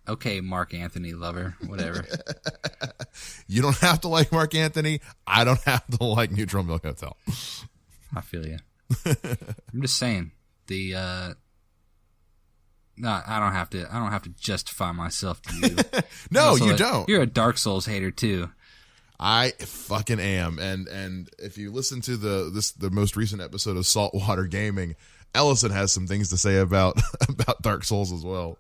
Speaker 3: Okay, Mark Anthony lover, whatever.
Speaker 2: You don't have to like Mark Anthony. I don't have to like Neutral Milk Hotel.
Speaker 3: I feel you. I'm just saying no, I don't have to justify myself to you.
Speaker 2: No, you don't.
Speaker 3: You're a Dark Souls hater too.
Speaker 2: I fucking am. And if you listen to the most recent episode of Saltwater Gaming, Ellison has some things to say about Dark Souls as well.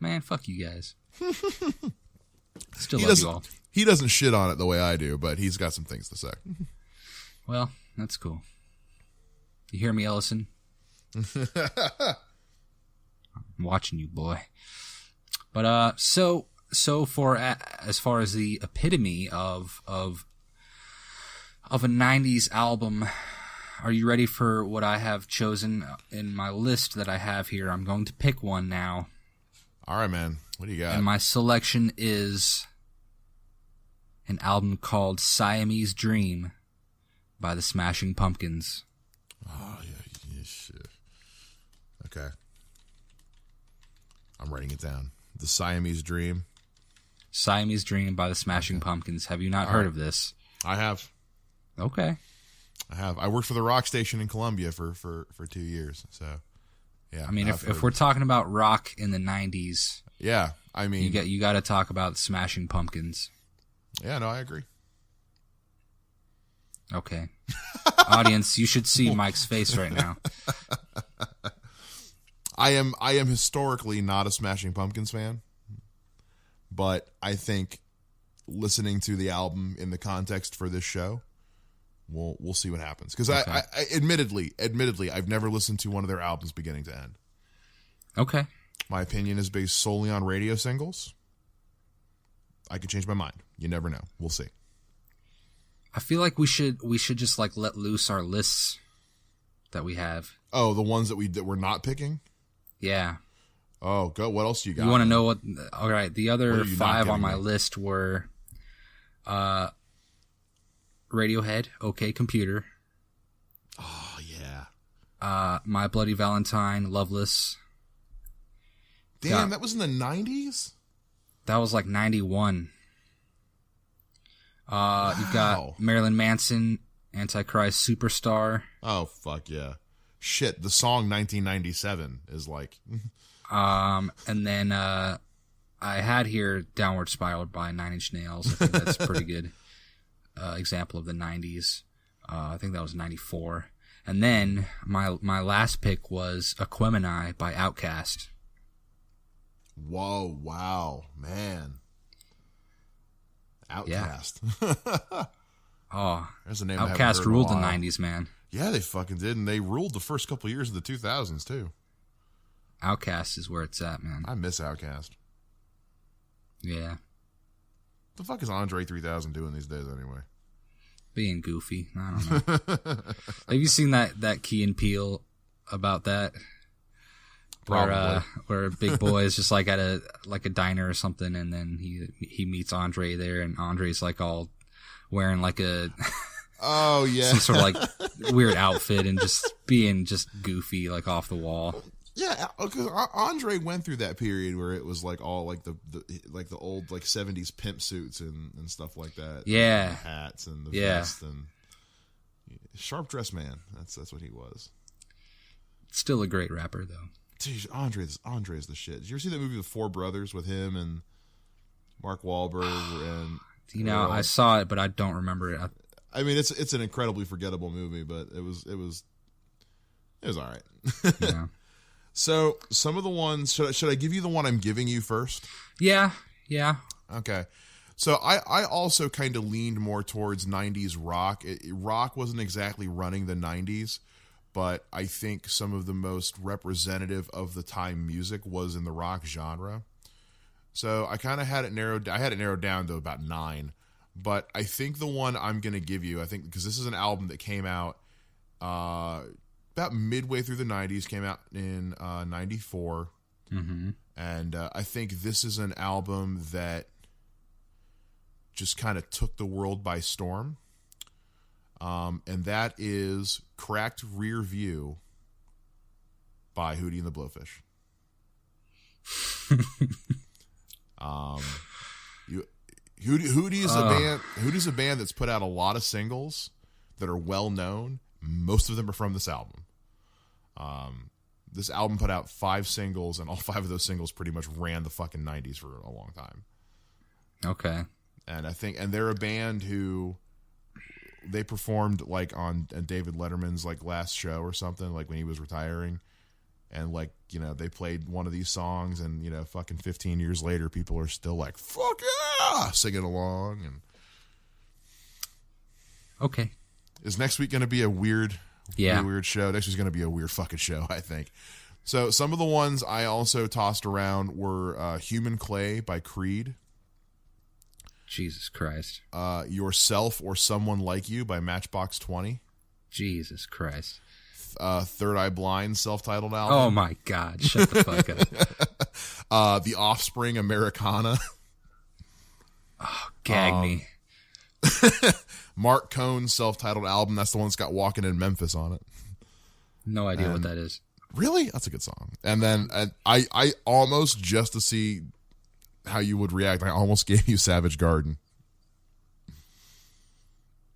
Speaker 3: Man, fuck you guys. Still love you all.
Speaker 2: He doesn't shit on it the way I do, but he's got some things to say.
Speaker 3: Well, that's cool. You hear me, Ellison? I'm watching you, boy. But so for as far as the epitome of a 90s album, are you ready for what I have chosen in my list that I have here? I'm going to pick one now.
Speaker 2: All right, man. What do you got?
Speaker 3: And my selection is an album called Siamese Dream by the Smashing Pumpkins.
Speaker 2: Oh, yeah, shit. Okay. I'm writing it down. The Siamese Dream.
Speaker 3: Siamese Dream by the Smashing Pumpkins. Have you not heard of this?
Speaker 2: I have.
Speaker 3: Okay.
Speaker 2: I have. I worked for the rock station in Columbia for 2 years. So, yeah.
Speaker 3: I mean, if we're talking about rock in the 90s,
Speaker 2: yeah, I mean,
Speaker 3: you got to talk about Smashing Pumpkins.
Speaker 2: Yeah, no, I agree.
Speaker 3: Okay. Audience, you should see Mike's face right now.
Speaker 2: I am historically not a Smashing Pumpkins fan, but I think listening to the album in the context for this show, we'll see what happens. Because
Speaker 3: Okay.
Speaker 2: I admittedly, I've never listened to one of their albums beginning to end.
Speaker 3: Okay.
Speaker 2: My opinion is based solely on radio singles. I could change my mind. You never know. We'll see.
Speaker 3: I feel like we should just like let loose our lists that we have.
Speaker 2: Oh, the ones that we're not picking?
Speaker 3: Yeah.
Speaker 2: Oh, go. What else do you got?
Speaker 3: You want to know what? All right. The
Speaker 2: What
Speaker 3: other
Speaker 2: are you not
Speaker 3: 5 on
Speaker 2: giving
Speaker 3: my
Speaker 2: me?
Speaker 3: list were Radiohead, OK Computer,
Speaker 2: Oh, yeah.
Speaker 3: My Bloody Valentine, Loveless.
Speaker 2: Damn,
Speaker 3: Yeah.
Speaker 2: that was in the 90s?
Speaker 3: That was like 91. You've
Speaker 2: Wow.
Speaker 3: got Marilyn Manson, Antichrist Superstar.
Speaker 2: Oh, fuck yeah. Shit, the song 1997 is like...
Speaker 3: And then I had here Downward Spiral by Nine Inch Nails. I think that's a pretty good example of the 90s. I think that was 94. And then my last pick was Aquemini by Outkast.
Speaker 2: Whoa, wow, man. Outcast.
Speaker 3: Oh,
Speaker 2: There's a name I haven't
Speaker 3: Outkast
Speaker 2: heard in a
Speaker 3: ruled the
Speaker 2: while.
Speaker 3: 90s, man.
Speaker 2: Yeah, they fucking did, and they ruled the first couple of years of the 2000s, too.
Speaker 3: Outkast is where it's at, man.
Speaker 2: I miss Outkast.
Speaker 3: Yeah.
Speaker 2: The fuck is Andre 3000 doing these days, anyway?
Speaker 3: Being goofy. I don't know. Have you seen that Key and Peele about that?
Speaker 2: Probably.
Speaker 3: Where Big Boy is just like at a diner or something, and then he meets Andre there, and Andre's like all wearing like a
Speaker 2: Oh, yeah.
Speaker 3: some sort of like weird outfit and just being just goofy, like off the wall.
Speaker 2: Yeah, because Andre went through that period where it was like all like the old like 70s pimp suits and stuff like that.
Speaker 3: Yeah.
Speaker 2: And the hats and the
Speaker 3: Yeah.
Speaker 2: vest and sharp dressed man. That's what he was.
Speaker 3: Still a great rapper though.
Speaker 2: Dude, Andre's the shit. Did you ever see that movie The Four Brothers with him and Mark Wahlberg and
Speaker 3: You know, I saw it, but I don't remember it.
Speaker 2: I mean, it's an incredibly forgettable movie, but it was all right.
Speaker 3: You know.
Speaker 2: So some of the ones, should I give you the one I'm giving you first?
Speaker 3: Yeah.
Speaker 2: Okay. So I also kind of leaned more towards 90s rock. Rock wasn't exactly running the 90s, but I think some of the most representative of the time music was in the rock genre. So I kind of had it narrowed down to about 9. But I think the one I'm going to give you, I think because this is an album that came out about midway through the 90s, came out in 94.
Speaker 3: Mm-hmm.
Speaker 2: And I think this is an album that just kind of took the world by storm. And that is Cracked Rear View by Hootie and the Blowfish. Hootie's a band that's put out a lot of singles that are well known. Most of them are from this album. This album put out 5 singles, and all 5 of those singles pretty much ran the fucking 90s for a long time.
Speaker 3: Okay.
Speaker 2: And they're a band who they performed like on David Letterman's like last show or something, like when he was retiring. And like, you know, they played one of these songs, and you know, fucking 15 years later, people are still like, fuck yeah, singing along. And
Speaker 3: Okay.
Speaker 2: is next week going to be a weird show? Next week's going to be a weird fucking show, I think. So some of the ones I also tossed around were Human Clay by Creed.
Speaker 3: Jesus Christ.
Speaker 2: Yourself or Someone Like You by Matchbox 20.
Speaker 3: Jesus Christ.
Speaker 2: Third Eye Blind self-titled album.
Speaker 3: Oh my God. Shut the fuck up.
Speaker 2: The Offspring Americana.
Speaker 3: Gag me.
Speaker 2: Mark Cohn's self-titled album. That's the one that's got Walking in Memphis on it.
Speaker 3: No idea what that is.
Speaker 2: Really? That's a good song. And then I almost, just to see how you would react, I almost gave you Savage Garden.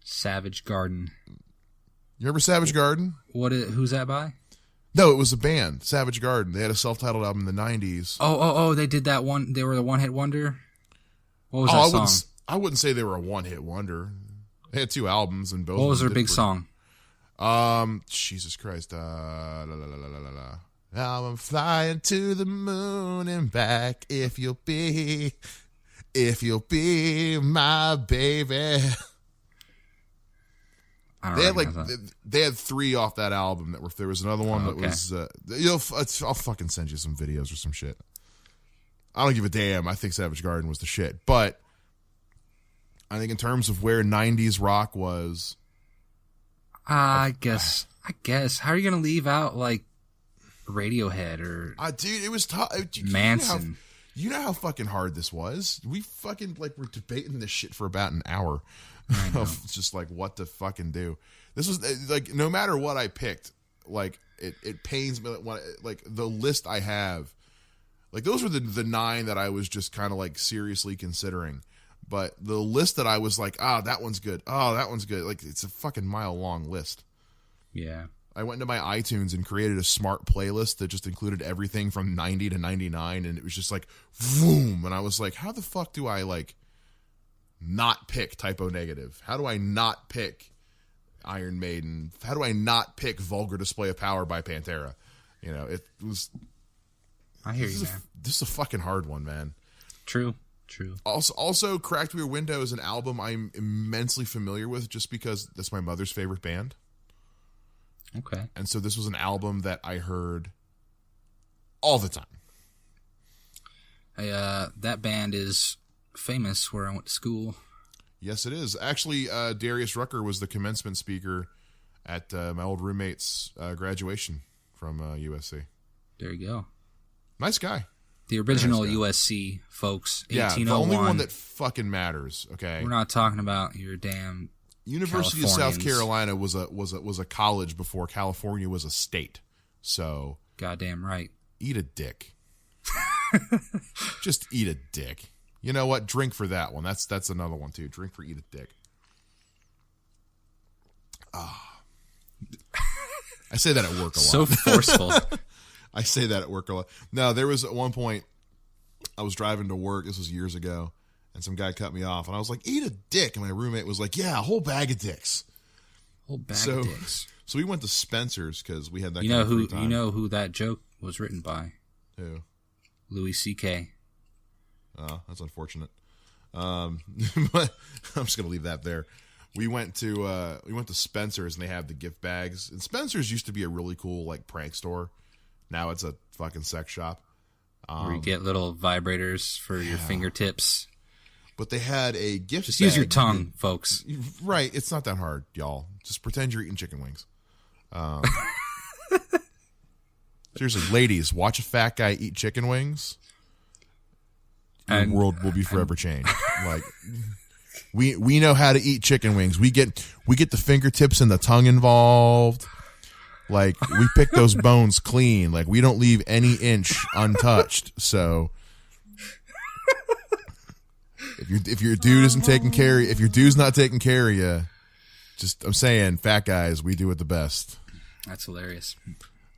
Speaker 3: Savage Garden.
Speaker 2: You remember Savage Garden?
Speaker 3: Who's that by?
Speaker 2: No, it was a band, Savage Garden. They had a self-titled album in the 90s.
Speaker 3: Oh, they did that one. They were the one-hit wonder? What was that song?
Speaker 2: I wouldn't say they were a one-hit wonder. They had 2 albums, and both.
Speaker 3: What was their big song?
Speaker 2: Jesus Christ. La, la, la, la, la, la. Now I'm flying to the moon and back if you'll be my baby. They had 3 off that album there was another one that was I'll fucking send you some videos or some shit. I don't give a damn. I think Savage Garden was the shit, but I think in terms of where 90s rock was,
Speaker 3: I guess. How are you going to leave out like Radiohead or
Speaker 2: dude, it was tough.
Speaker 3: Manson.
Speaker 2: You know how fucking hard this was? We fucking were debating this shit for about an hour. Of just like what to fucking do. This was like, no matter what I picked, like it pains me like the list I have. Like those were the 9 that I was just kind of like seriously considering. But the list that I was like, that one's good. Oh, that one's good. Like, it's a fucking mile-long list.
Speaker 3: Yeah.
Speaker 2: I went into my iTunes and created a smart playlist that just included everything from 90 to 99, and it was just like, boom. And I was like, how the fuck do I, like, not pick Typo Negative? How do I not pick Iron Maiden? How do I not pick Vulgar Display of Power by Pantera? You know, it was...
Speaker 3: I hear you, man.
Speaker 2: This is a fucking hard one, man.
Speaker 3: True.
Speaker 2: Also, Cracked Rear Window is an album I'm immensely familiar with just because that's my mother's favorite band.
Speaker 3: Okay.
Speaker 2: And so this was an album that I heard all the time.
Speaker 3: That band is famous where I went to school.
Speaker 2: Yes, it is. Actually, Darius Rucker was the commencement speaker at my old roommate's graduation from USC.
Speaker 3: There you go.
Speaker 2: Nice guy.
Speaker 3: The original USC, folks. 1801.
Speaker 2: Yeah, the only one that fucking matters. Okay,
Speaker 3: we're not talking about your damn
Speaker 2: University of South Carolina was a college before California was a state. So
Speaker 3: goddamn right.
Speaker 2: Eat a dick. Just eat a dick. You know what? Drink for that one. That's another one too. Drink for eat a dick. I say that at work a lot.
Speaker 3: So forceful.
Speaker 2: I say that at work a lot. No, there was at one point I was driving to work. This was years ago, and some guy cut me off, and I was like, "Eat a dick," and my roommate was like, "Yeah, a whole bag of dicks."
Speaker 3: Whole bag of dicks.
Speaker 2: So we went to Spencer's because we had that.
Speaker 3: You know who that joke was written by?
Speaker 2: Who?
Speaker 3: Louis C.K.
Speaker 2: Oh, that's unfortunate. But I'm just gonna leave that there. We went to Spencer's, and they have the gift bags. And Spencer's used to be a really cool like prank store. Now it's a fucking sex shop.
Speaker 3: Where you get little vibrators for your fingertips.
Speaker 2: But they had a gift
Speaker 3: Just
Speaker 2: bag.
Speaker 3: use your tongue, folks.
Speaker 2: Right. It's not that hard, y'all. Just pretend you're eating chicken wings. Seriously, ladies, watch a fat guy eat chicken wings. Your world will be forever changed. Like we know how to eat chicken wings. We get the fingertips and the tongue involved. Like, we pick those bones clean. Like, we don't leave any inch untouched. So, if your dude isn't taking care, if your dude's not taking care of you, I'm saying, fat guys, we do it the best.
Speaker 3: That's hilarious.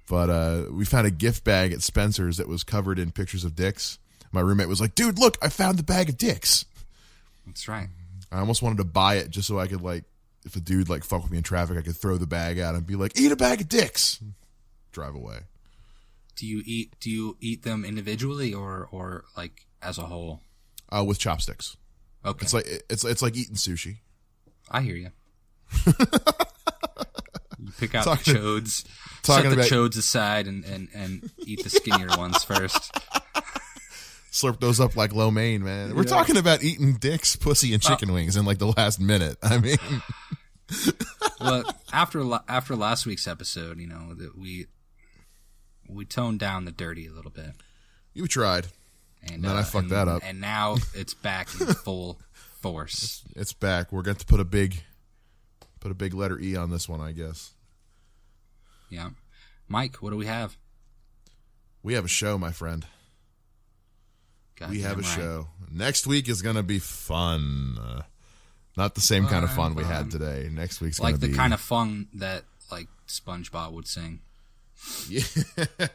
Speaker 2: But we found a gift bag at Spencer's that was covered in pictures of dicks. My roommate was like, "Dude, look, I found the bag of dicks."
Speaker 3: That's right.
Speaker 2: I almost wanted to buy it just so I could like. If a dude like fuck with me in traffic, I could throw the bag out and be like, "Eat a bag of dicks." Drive away.
Speaker 3: Do you eat them individually or like as a whole?
Speaker 2: With chopsticks.
Speaker 3: Okay.
Speaker 2: It's like eating sushi.
Speaker 3: I hear you. You pick out the chodes, set the chodes aside, and eat the skinnier ones first.
Speaker 2: Slurp those up like lo mein, man. We're talking about eating dicks, pussy, and chicken wings in like the last minute. I mean,
Speaker 3: well, after last week's episode, you know that we toned down the dirty a little bit.
Speaker 2: You tried, and then I fucked that up,
Speaker 3: and now it's back in full force.
Speaker 2: It's back. We're going to put a big Put a big letter E on this one, I guess.
Speaker 3: Yeah. Mike, what do we have?
Speaker 2: We have a show, my friend. We have a show. Next week is going to be fun. Not the same kind of fun we had today. Next week's going to be...
Speaker 3: Like the kind of fun that, like, SpongeBob would sing.
Speaker 2: Yeah.
Speaker 3: The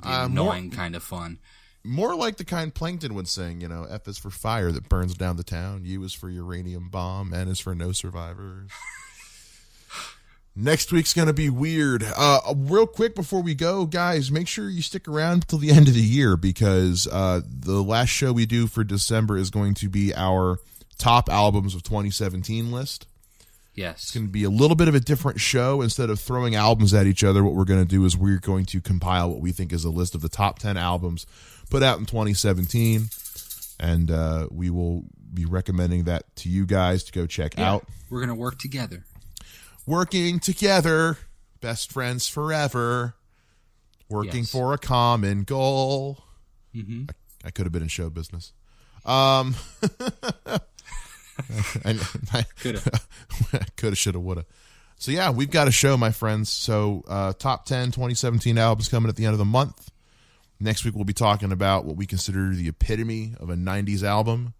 Speaker 3: annoying kind of fun.
Speaker 2: More like the kind Plankton would sing, you know, F is for fire that burns down the town, U is for uranium bomb, N is for no survivors. Next week's going to be weird. Real quick before we go, guys, make sure you stick around till the end of the year because the last show we do for December is going to be our top albums of 2017 list.
Speaker 3: Yes.
Speaker 2: It's going to be a little bit of a different show. Instead of throwing albums at each other, what we're going to do is we're going to compile what we think is a list of the top 10 albums put out in 2017. And we will be recommending that to you guys to go check out.
Speaker 3: We're going to work together.
Speaker 2: Working together, best friends forever, working for a common goal. Mm-hmm. I could have been in show business. I could have, should have, would have. So yeah, we've got a show, my friends. So top 10 2017 albums coming at the end of the month. Next week we'll be talking about what we consider the epitome of a 90s album.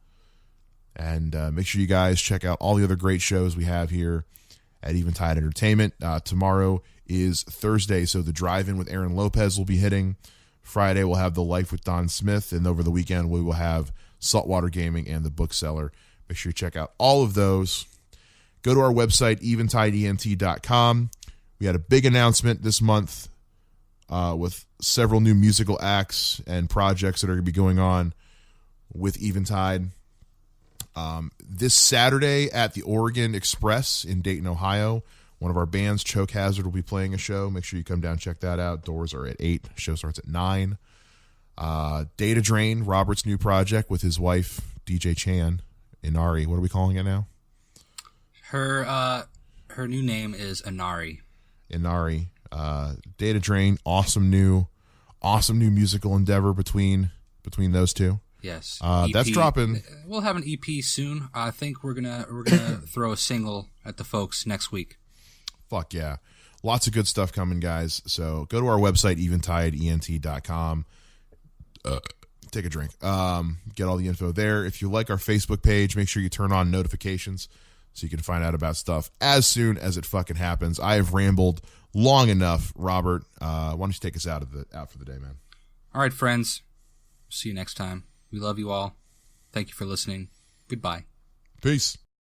Speaker 2: And make sure you guys check out all the other great shows we have here at Eventide Entertainment. Tomorrow is Thursday, so the Drive-In with Aaron Lopez will be hitting. Friday we'll have The Life with Don Smith, and over the weekend we will have Saltwater Gaming and The Bookseller. Make sure you check out all of those. Go to our website, eventideent.com. We had a big announcement this month with several new musical acts and projects that are going to be going on with Eventide. This Saturday at the Oregon Express in Dayton, Ohio, one of our bands, Choke Hazard, will be playing a show. Make sure you come down and check that out. Doors are at 8. Show starts at 9. Data Drain, Robert's new project with his wife, DJ Chan, Inari. What are we calling it now?
Speaker 3: Her new name is Inari.
Speaker 2: Inari. Data Drain, awesome new musical endeavor between those two.
Speaker 3: Yes,
Speaker 2: that's dropping.
Speaker 3: We'll have an EP soon. I think we're gonna throw a single at the folks next week.
Speaker 2: Fuck yeah, lots of good stuff coming, guys. So go to our website, eventideent.com. Take a drink. Get all the info there. If you like our Facebook page, make sure you turn on notifications so you can find out about stuff as soon as it fucking happens. I have rambled long enough, Robert. Why don't you take us out for the day, man?
Speaker 3: All right, friends. See you next time. We love you all. Thank you for listening. Goodbye.
Speaker 2: Peace.